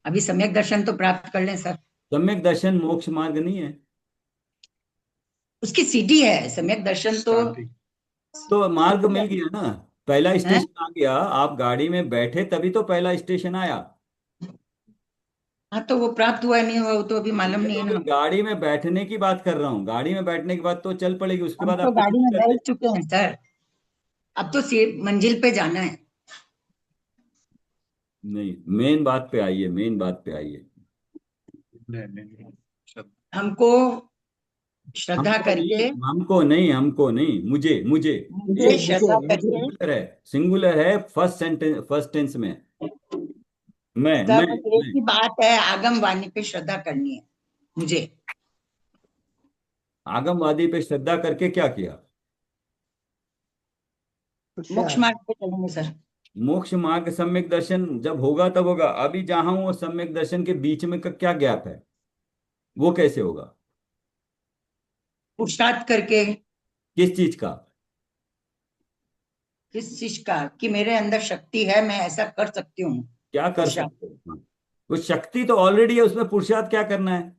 अभी सम्यक दर्शन तो प्राप्त कर लें सर। सम्यक दर्शन मोक्ष मार्ग नहीं है। उसकी सीढ़ी है, सम्यक दर्शन तो Starting. तो मार्ग मिल गया ना, पहला है। स्टेशन आ गया, आप गाड़ी में बैठे तभी तो पहला स्टेशन आया। हाँ तो वो प्राप्त हुआ नहीं हुआ वो तो अभी मालूम ये नहीं तो है अभी ना। गाड़ी में बैठने की बात कर रहा हूँ, गाड़ी में बैठने के बाद तो चल पड़ेगी, उसके हम बाद तो आपको गाड़ी कुछ में करने। बैठ चुके हैं सर, अब तो मंजिल पे जाना है। नहीं, मेन बात पे आइए, मेन बात पे आइए। नहीं, शब्द। हमको श्रद्धा हमको नहीं, करके, हमको नहीं, हमको नहीं, मुझे मुझे। मुझे श्रद्धा मुझे करके, सिंगुलर है, सिंगुलर है, फर्स्ट सेंटेंस, फर्स्ट टेंस में। मैं इसका मैं बस एक मैं ही बात है, आगम वाणी पे श्रद्धा करनी है मुझे। आगमवादी पे श्रद्धा करके क्या किया? मोक्ष पुरुषार्थ। मार्ग पे चलेंगे सर। मोक्ष मार्ग सम्यक दर्शन जब होगा तब होगा। अभी जहां हूं वो सम्यक दर्शन के बीच में का क्या गैप है, वो कैसे होगा? पुरुषार्थ करके, किस चीज का? किस चीज का कि मेरे अंदर शक्ति है, मैं ऐसा कर सकती हूँ। क्या कर पुरुषार्थ, सकते हो? हाँ। वो शक्ति तो ऑलरेडी है, उसमें पुरुषार्थ क्या करना है?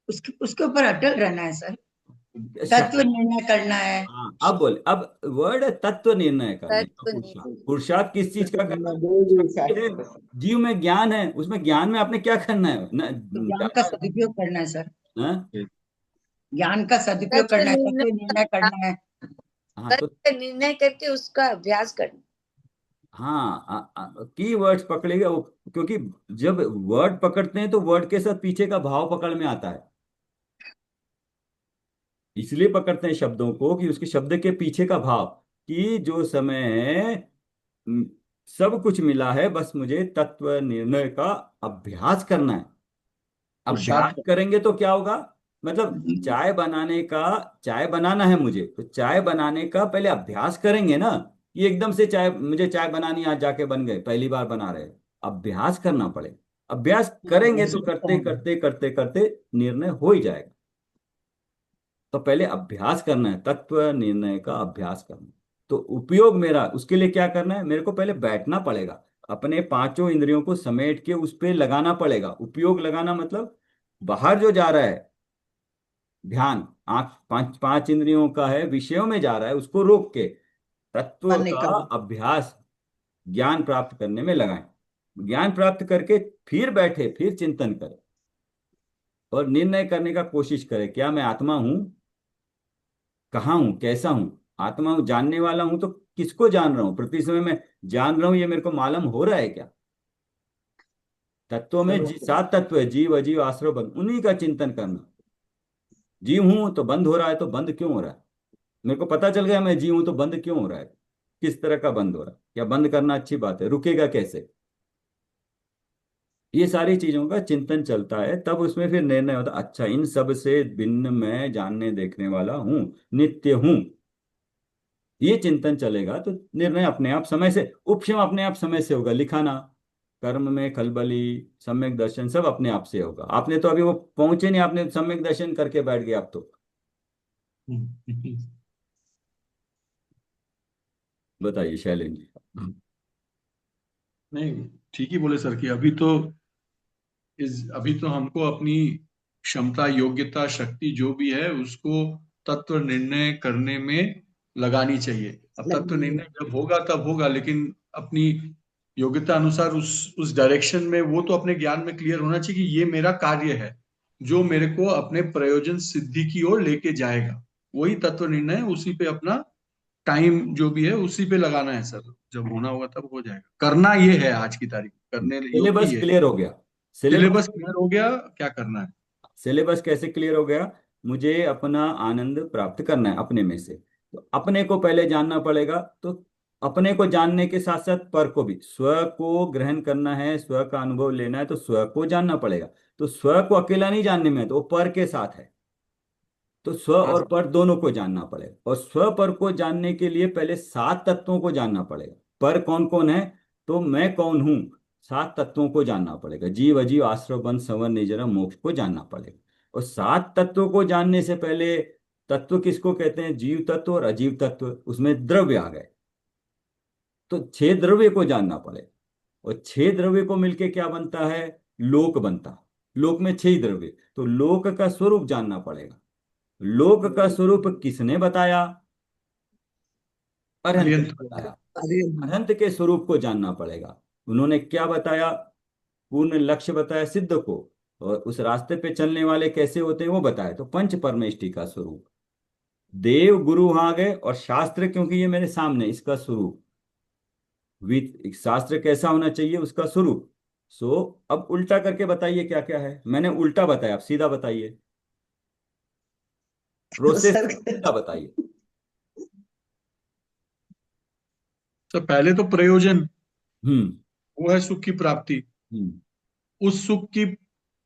उसके ऊपर अटल रहना है सर, तत्व शक्ति। निर्णय करना है। हाँ, अब बोले, अब वर्ड है तत्व निर्णय करने का। तत्व पुरुषार्थ, नहीं। पुरुषार्थ किस चीज का करना है? शक्ति है, पुरुषार्थ। जीव में ज्ञान है, उसमें ज्ञान में आपने क्या करना है तो ज्ञान का ज्यादा। सदुपयोग करना है सर, हाँ? ज्ञान का सदुपयोग तत्व करना है, निर्णय तत्व निर्णय करना है। हाँ तो तत्व निर्णय करके उसका अभ्यास करना। हाँ, की वर्ड्स पकड़ेगा वो, क्योंकि जब वर्ड पकड़ते हैं तो वर्ड के साथ पीछे का भाव पकड़ में आता है। इसलिए पकड़ते हैं शब्दों को कि उसके शब्द के पीछे का भाव, कि जो समय हम्म, सब कुछ मिला है, बस मुझे तत्व निर्णय का अभ्यास करना है। अभ्यास पुरुषार्थ। करेंगे तो क्या होगा? मतलब चाय बनाने का, चाय बनाना है मुझे, तो चाय बनाने का पहले अभ्यास करेंगे ना। ये एकदम से चाय, मुझे चाय बनानी आज जाके बन गए, पहली बार बना रहे। अभ्यास करना पड़े, अभ्यास करेंगे तो करते करते करते करते निर्णय हो ही जाएगा। तो पहले अभ्यास करना है, तत्व निर्णय का अभ्यास करना। तो उपयोग मेरा उसके लिए क्या करना है? मेरे को पहले बैठना पड़ेगा, अपने पांचों इंद्रियों को समेट के उस पे लगाना पड़ेगा। उपयोग लगाना मतलब बाहर जो जा रहा है ध्यान, आंख, पांच पांच इंद्रियों का है, विषयों में जा रहा है, उसको रोक के तत्व मन का का अभ्यास, ज्ञान प्राप्त करने में लगाएं। ज्ञान प्राप्त करके फिर बैठे, फिर चिंतन करें और निर्णय करने का कोशिश करें, क्या मैं आत्मा हूं? कहाँ हूं? कैसा हूं? आत्मा हूं, जानने वाला हूं, तो किसको जान रहा हूं? प्रति समय मैं जान रहा हूं, ये मेरे को मालूम हो रहा है क्या? तत्वों में स्वरूप। सात तत्व है, जीव अजीव आश्रव बंध, उन्हीं का चिंतन करना। जीव हूं तो बंद हो रहा है, तो बंद क्यों हो रहा है? मेरे को पता चल गया मैं जीव हूं, तो बंद क्यों हो रहा है? किस तरह का बंद हो रहा है? क्या बंद करना अच्छी बात है? रुकेगा कैसे? ये सारी चीजों का चिंतन चलता है, तब उसमें फिर निर्णय होता, अच्छा इन सब से भिन्न मैं जानने देखने वाला हूं, नित्य हूं। ये चिंतन चलेगा तो निर्णय अपने आप समय से, उपशम अपने आप समय से होगा। लिखाना, कर्म में खलबली, सम्यक दर्शन सब अपने आप से होगा। आपने तो अभी वो पहुंचे नहीं, आपने सम्यक दर्शन करके बैठ गए आप तो। बताइए शैलेंद्र जी। नहीं, ठीक ही बोले सर कि अभी तो हमको अपनी क्षमता, योग्यता, शक्ति जो भी है उसको तत्व निर्णय करने में लगानी चाहिए। अब तत्व निर्णय जब होगा तब होगा, लेकिन अपनी योग्यता अनुसार उस डायरेक्शन में, वो तो अपने ज्ञान में क्लियर होना चाहिए कि ये मेरा कार्य है जो मेरे को अपने प्रयोजन सिद्धि की ओर लेके जाएगा। वही तत्व निर्णय है, उसी पे अपना टाइम जो भी है उसी पे लगाना है सर। जब होना होगा तब हो जाएगा। करना ये है, आज की तारीख करने योग्य सिलेबस ये है। क्लियर हो गया। सिलेबस, सिलेबस क्लियर हो गया, क्या करना है। सिलेबस कैसे क्लियर हो गया? मुझे अपना आनंद प्राप्त करना है अपने में से। तो अपने को पहले जानना पड़ेगा। तो अपने को जानने के साथ साथ पर को भी, स्व को ग्रहण करना है, स्व का अनुभव लेना है, तो स्व को जानना पड़ेगा। तो स्व को अकेला नहीं जानने में है, तो वो पर के साथ है। तो स्व हाँ और पर दोनों को जानना पड़ेगा। और स्व पर को जानने के लिए पहले सात तत्वों को जानना पड़ेगा। पर कौन कौन है, तो मैं कौन हूं, सात तत्वों को जानना पड़ेगा। जीव अजीव आश्रव बंध संवर निजरा मोक्ष को जानना पड़ेगा। और सात तत्वों को जानने से पहले, तत्व किसको कहते हैं, जीव तत्व और अजीव तत्व, उसमें द्रव्य आ गए। तो छह द्रव्य को जानना पड़ेगा। और छह द्रव्य को मिलके क्या बनता है, लोक बनता। लोक में छह द्रव्य, तो लोक का स्वरूप जानना पड़ेगा। लोक का स्वरूप किसने बताया, अरहंत ने अरिहंत। बताया। अरिहंत। अरहंत के स्वरूप को जानना पड़ेगा। उन्होंने क्या बताया, पूर्ण लक्ष्य बताया सिद्ध को, और उस रास्ते पे चलने वाले कैसे होते हैं वो बताया। तो पंच परमेष्टि का स्वरूप, देव गुरु वहां गए, और शास्त्र क्योंकि ये मेरे सामने, इसका स्वरूप, शास्त्र कैसा होना चाहिए उसका स्वरूप। सो अब उल्टा करके बताइए क्या क्या है। मैंने उल्टा बताया, आप सीधा बताइए, प्रोसेस सर सीधा बताइए। तो पहले तो प्रयोजन, हम्म। वो है सुख की प्राप्ति। हम्म। उस सुख की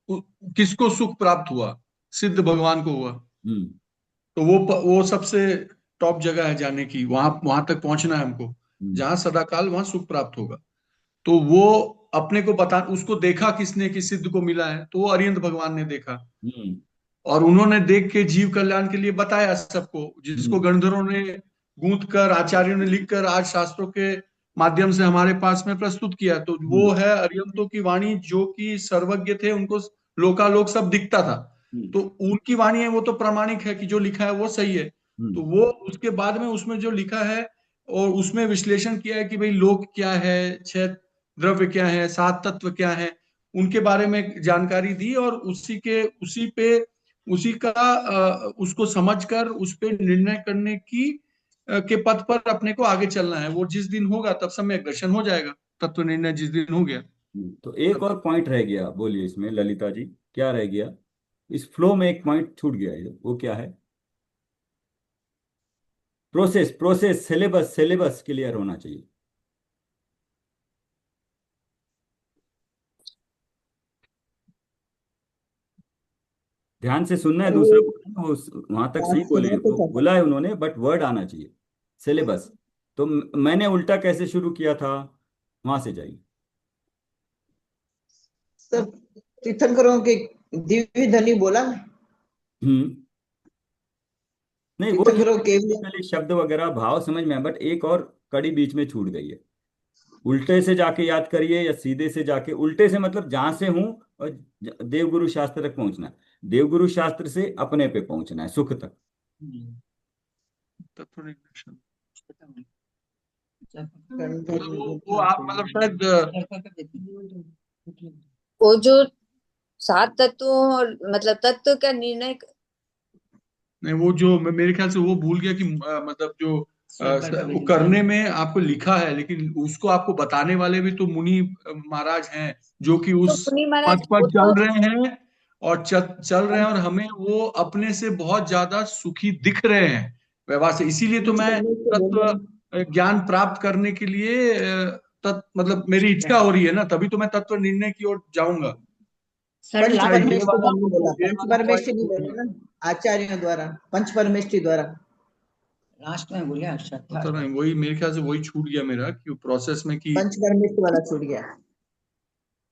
उ- किसको सुख प्राप्त हुआ, सिद्ध भगवान को हुआ। हम्म। तो वो सबसे टॉप जगह है जाने की, वहां वहां तक पहुंचना है हमको, हम्म। जहां सदाकाल वहां सुख प्राप्त होगा। तो वो अपने को बता, उसको देखा किसने कि सिद्ध को मिला है, तो वो अरिहंत भगवान ने देखा। हम्म। और उन्होंने देख के जीव कल्याण के लिए बताया सबको, जिसको हम्म। गणधरों ने गूंथ कर, आचार्यों ने लिख कर आज शास्त्रों के माध्यम से हमारे पास में प्रस्तुत किया। तो वो हम्म। है अरिहंतों की वाणी, जो कि सर्वज्ञ थे, उनको लोकालोक सब दिखता था। हम्म। तो उनकी वाणी है, वो तो प्रामाणिक है कि जो लिखा है वो सही है। तो हम्म। वो उसके बाद में उसमें जो लिखा है, और उसमें विश्लेषण किया है कि भाई लोक क्या है, छह द्रव्य क्या है, सात तत्व क्या है, उनके बारे में जानकारी दी। और उसी का उसको समझकर उस पे निर्णय करने की के पथ पर अपने को आगे चलना है। वो जिस दिन होगा तब सम्यक दर्शन हो जाएगा, तत्व निर्णय जिस दिन हो गया तो एक तब। और पॉइंट रह गया, बोलिए इसमें ललिता जी, क्या रह गया। इस फ्लो में एक पॉइंट छूट गया है, वो क्या है, process, process, syllabus, syllabus clear होना चाहिए। ध्यान से सुनना है, सर वो दूसरा वहां तक बात सही बोले, सुनो तो वो सर। बोला है उन्होंने, बट वर्ड आना चाहिए, सिलेबस। तो मैंने उल्टा कैसे शुरू किया था, वहां से जाइए। सर तीर्थंकरों के दिव्य धनी बोला, हम्म। नहीं, वो ठीक तीर्थंकरों है, के टेक्निकली शब्द वगैरह भाव समझ में है, बट एक और कड़ी बीच में छूट गई है। उल्टे से जाके याद करिए, या सीधे से जाके, उल्टे से मतलब जहां से हूं, और देवगुरु शास्त्र तक पहुंचना है, देवगुरु शास्त्र से अपने पे पहुंचना है, सुख तक। तत्व निर्णय। गंधर्व मतलब वो गुफा आप से मतलब शायद वो जो सात तत्वों और मतलब तत्व का निर्णय नहीं, वो जो मेरे ख्याल से वो भूल गया कि मतलब जो वो करने में आपको लिखा है, लेकिन उसको आपको बताने वाले भी तो मुनि महाराज हैं, जो कि तो उस मुनि महाराज पथ पर वो तो चल रहे हैं। और चल रहे हैं, और हमें वो अपने से बहुत ज्यादा सुखी दिख रहे हैं व्यवहार से। इसीलिए तो मैं पंचकर्मे से बोल तत्व रहे हैं। ज्ञान प्राप्त करने के लिए मतलब मेरी इच्छा हो रही है ना, तभी तो मैं तत्व निर्णय की ओर जाऊंगा। सर पंच चाहे लास्ट ये में परमेष्टि वाला नहीं हो, बोला, ये पंच वाला परमेष्टि नहीं पॉइंट बोला ना, आचार्यों द्वारा, पंच परमेष्टि द्वारा। लास्ट में बोले पता अक्षर। नहीं, वही मेरे ख्याल से वही छूट गया मेरा कि प्रोसेस में कि पंच परमेष्टि वाला छूट गया।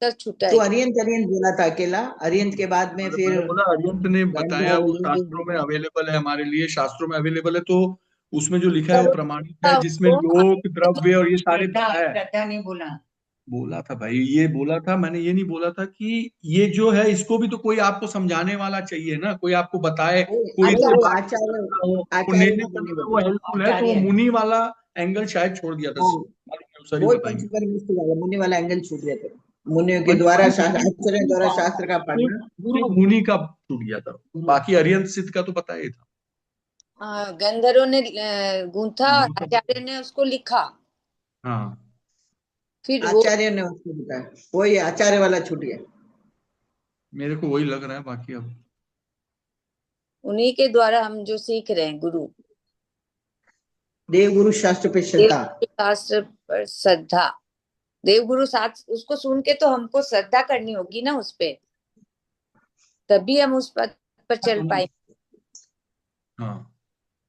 सर छूटा तो है क्या? अरियंत अरियंत बोला था अकेला, अरियंत के बाद में मतलब फिर मैंने बोला अरिहंत ने बताया, वो शास्त्रों में गंधर्व। अवेलेबल है, हमारे लिए शास्त्रों में अवेलेबल है। तो उसमें जो लिखा है वो सर प्रमाणित है, जिसमें ओम लोक द्रव्य और ये सारे श्रद्धा है। श्रद्धा नहीं बोला। बोला था भाई, ये बोला था मैंने, ये नहीं बोला था कि ये जो है इसको भी तो कोई आपको समझाने वाला चाहिए ना, कोई आपको बताए, कोई इससे आचार्य बात कर आचार्य सकता हो, वो आचार्य निर्णय ने करने नहीं में वो बोला। हेल्पफुल है। तो वो आचार्य मुनि वाला एंगल शायद छोड़ दिया था, हाँ, मालूम नहीं, सर ही वो पंच बताएंगे। परमेष्टि वाला मुनि वाला एंगल छूट गया था। मुनियों के द्वारा पंचमहल आचार्य द्वारा शास्त्र का पढ़ना। गुरु मुनि का छूट गया था, बाकी अरिहंत सिद्ध का तो पता ही था। गंधर्वों ने गूंथा, वो सब आचार्य ने उसको लिखा, हाँ, फिर वो आचार्य ने उसको बताया, वही आचार्य वाला छूट गया। मेरे को वही लग रहा है, बाकी अब उन्हीं के द्वारा हम जो सीख रहे हैं गुरु, देव गुरु शास्त्र पे श्रद्धा। शास्त्र पर श्रद्धा, देव गुरु साथ उसको सुन के तो हमको श्रद्धा करनी होगी ना उस पे, तभी हम उस पद पर चल पाएंगे। हाँ,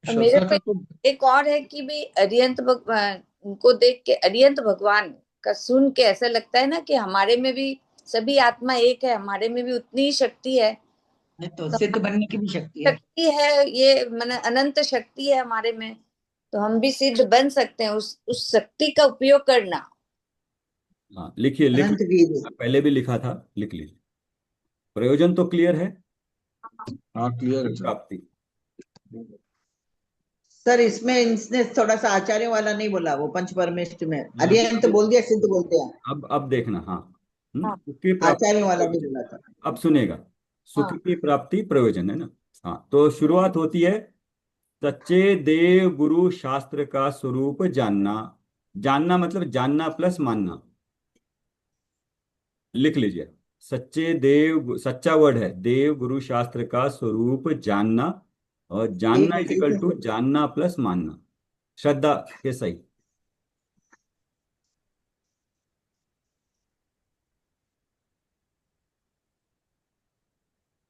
और मेरे श्रद्धा पे का तो एक और है कि भी अरिहंत भगवान उनको देख के, अरिहंत भगवान का सुन के ऐसा लगता है ना कि हमारे में भी सभी आत्मा एक है, हमारे में भी उतनी ही शक्ति है। तो सिद्ध बनने की भी शक्ति है। शक्ति है, ये मैंने अनंत शक्ति है हमारे में, तो हम भी सिद्ध बन सकते हैं। उस शक्ति का उपयोग करना। हाँ, लिखिए अनंत वीर। पहले भी लिखा था, लिख लीजिए। प्रयोजन तो क्लियर है। हाँ क्लियर है सर। प्राप्ति। सर इसमें इसने थोड़ा सा आचार्यों वाला नहीं बोला, वो पंच परमेष्ठ में हाँ, अरिहंत बोल दिया, सिद्ध बोल दिया, अब देखना। हाँ, हाँ। सुख की प्राप्ति आचार्यों वाला नहीं प्रयोजन। बोला था। अब सुनेगा, सुख हाँ। की प्राप्ति प्रयोजन है ना। हाँ, तो शुरुआत होती है, सच्चे देव गुरु शास्त्र का स्वरूप जानना। जानना मतलब जानना प्लस मानना। लिख लीजिए, सच्चा वर्ड है देव गुरु शास्त्र का स्वरूप जानना, और जानना एक इज एक इक्वल टू जानना प्लस मानना, श्रद्धा के सही।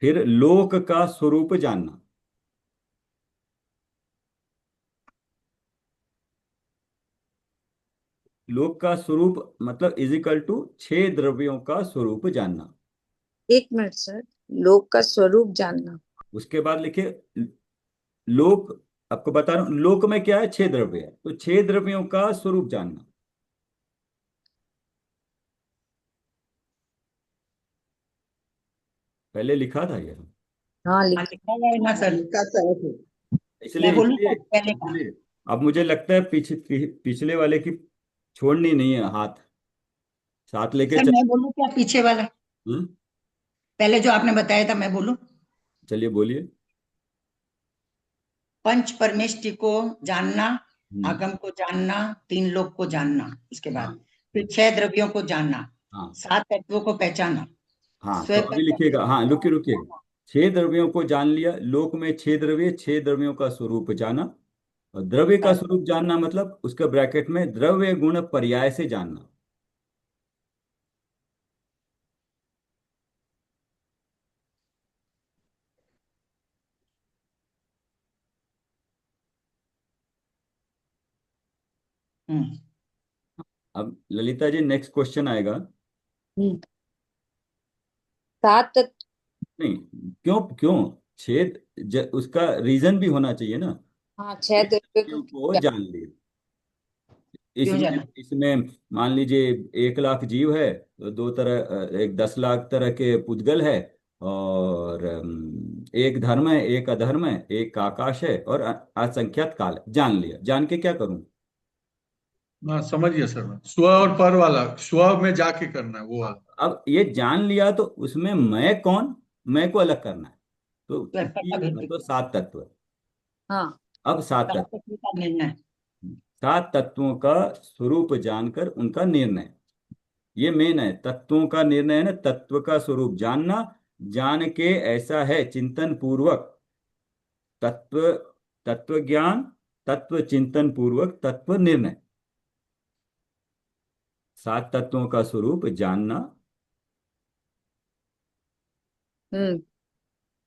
फिर लोक का स्वरूप जानना। लोक का स्वरूप मतलब इज इक्वल टू 6 द्रव्यों का स्वरूप जानना। एक मिनट सर, लोक का स्वरूप जानना। उसके बाद लिखिए लोक, आपको बता रहा हूं लोक में क्या है, 6 द्रव्य है, तो 6 द्रव्यों का स्वरूप जानना। पहले लिखा था ये, हाँ, हाँ, लिखा हुआ है ना सर। लिखा था ऐसे। इसलिए मैं बोलूँ इसलिए तो पहले का। इसलिए अब मुझे लगता है पिछले वाले की छोड़नी नहीं है, हाथ साथ लेके सर चल। मैं बोलूँ क्या पीछे वाला, हम्म, पहले जो आपने बताया था मैं बोलूँ। चलिए बोलिए। पंच परमेष्टि को जानना, हम्म, आगम को जानना, 3 लोक को जानना, इसके हाँ बाद फिर 6 द्रव्यों को जानना, हाँ 7 तत्वों को पहचाना, हाँ, तो स्वयं अभी लिखिएगा, हाँ रुकिए रुकिए। 6 द्रव्यों को जान लिया, लोक में 6 द्रव्य, 6 द्रव्यों का स्वरूप जाना। और द्रव्य का स्वरूप जानना मतलब उसके ब्रैकेट में द्रव्य गुण पर्याय से जानना। हम्म। अब ललिता जी नेक्स्ट क्वेश्चन आएगा। हम्म। 7 तत्व। नहीं, क्यों क्यों उसका रीजन भी होना चाहिए ना। हाँ, 6 द्रव्य द्रव्यों को को जान लिए। क्यों इसमें जाना? इसमें मान लीजिए 1 लाख जीव है, तो 2 तरह, एक 10 लाख तरह के पुद्गल है, और एक धर्म है, एक अधर्म है, एक आकाश है, और असंख्यात काल है। जान लिया, जान के क्या करूं। हाँ समझ गया सर, मैं स्व और पर वाला, स्व में जाके करना है वो वाला। अब ये जान लिया तो उसमें मैं कौन, मैं को अलग करना है। तो तत्व का भेद तो दिखता। 7 तत्व है। हाँ। अब 7 तत्व, 7 तत्व का निर्णय। 7 तत्वों का स्वरूप जानकर उनका निर्णय, ये मेन है। तत्वों का निर्णय है ना, तत्व का स्वरूप जानना, जान के ऐसा है चिंतन पूर्वक, तत्व तत्व ज्ञान, तत्व चिंतन पूर्वक तत्व निर्णय। 7 तत्वों का स्वरूप जानना।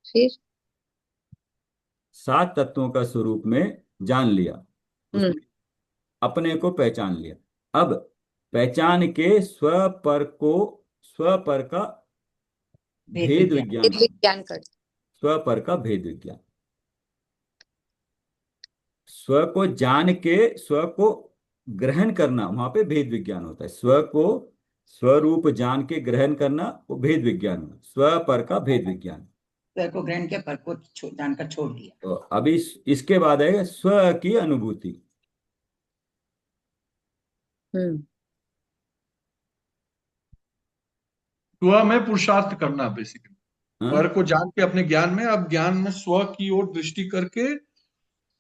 फिर। 7 तत्वों का स्वरूप में जान लिया, हम्म। उसमें अपने को पहचान लिया। अब पहचान के स्व पर का भेद भेद विज्ञान। विज्ञान करना। विज्ञान कर। स्व पर का भेद विज्ञान, स्व को जान के स्व को ग्रहण करना, वहां पे भेद विज्ञान होता है। स्व को स्वरूप जान के ग्रहण करना, वो भेद विज्ञान हुआ। स्व पर का भेद विज्ञान। स्व को ग्रहण के पर को जानकर छोड़ दिया। तो अभी इसके बाद है स्व की अनुभूति। हम्म। स्व में पुरुषार्थ करना बेसिकली, हाँ? पर को जान के अपने ज्ञान में, अब ज्ञान में स्व की ओर दृष्टि करके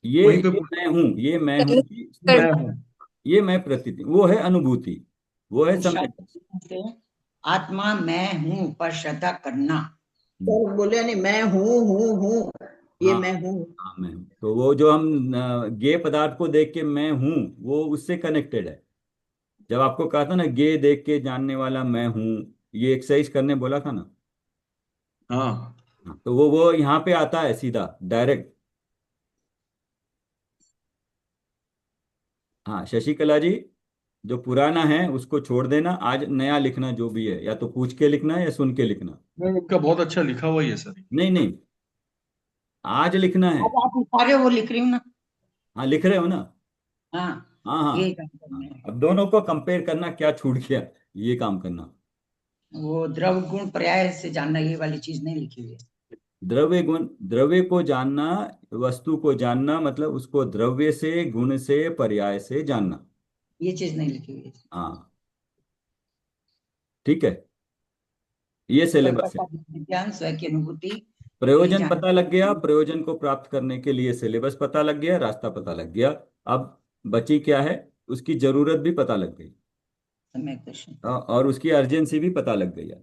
ये वहीं पे ये मैं हूं, ये मैं हूं कि मैं हूँ। ये मैं प्रतीति, वो है अनुभूति, वो है समय। पुरुषार्थ से आत्मा मैं हूं पर श्रद्धा करना। सर बोले नहीं, मैं हूँ हूँ हूँ, ये हाँ मैं हूँ। हाँ, मैं हूँ। तो वो जो हम गे पदार्थ को देख के मैं हूँ, वो उससे कनेक्टेड है। जब आपको कहा था ना, गे देख के जानने वाला मैं हूँ, ये एक्सरसाइज करने बोला था ना। हाँ हाँ, तो वो यहाँ पे आता है सीधा डायरेक्ट। हाँ शशिकला जी, जो पुराना है उसको छोड़ देना, आज नया लिखना जो भी है, या तो पूछ के लिखना है या सुन के लिखना। नहीं, इनका बहुत अच्छा लिखा हुआ ही है सर। नहीं नहीं, आज लिखना है। अब आप लिखा रहे हो, वो लिख रही हूँ ना। हाँ लिख रहे हो ना। हाँ, हाँ हाँ ये काम करना हाँ, है। अब दोनों को कंपेयर करना, क्या छूट गया, ये काम करना। वो द्रव गुण पर्याय से जानना, ये वाली चीज नहीं लिखी हुई है। द्रव्य गुण, द्रव्य को जानना, वस्तु को जानना, मतलब उसको द्रव्य से, गुण से, पर्याय से जानना। ये चीज नहीं लिखी हुई है। हाँ ठीक है, ये सिलेबस है। परिपक्वता विज्ञान, स्वयं की अनुभूति, यही प्रयोजन पता लग गया, जानना। प्रयोजन को प्राप्त करने के लिए सिलेबस पता लग गया, रास्ता पता लग गया। अब बची क्या है, उसकी जरूरत भी पता लग गई, समय प्रश्न। और उसकी अर्जेंसी भी पता लग गई है।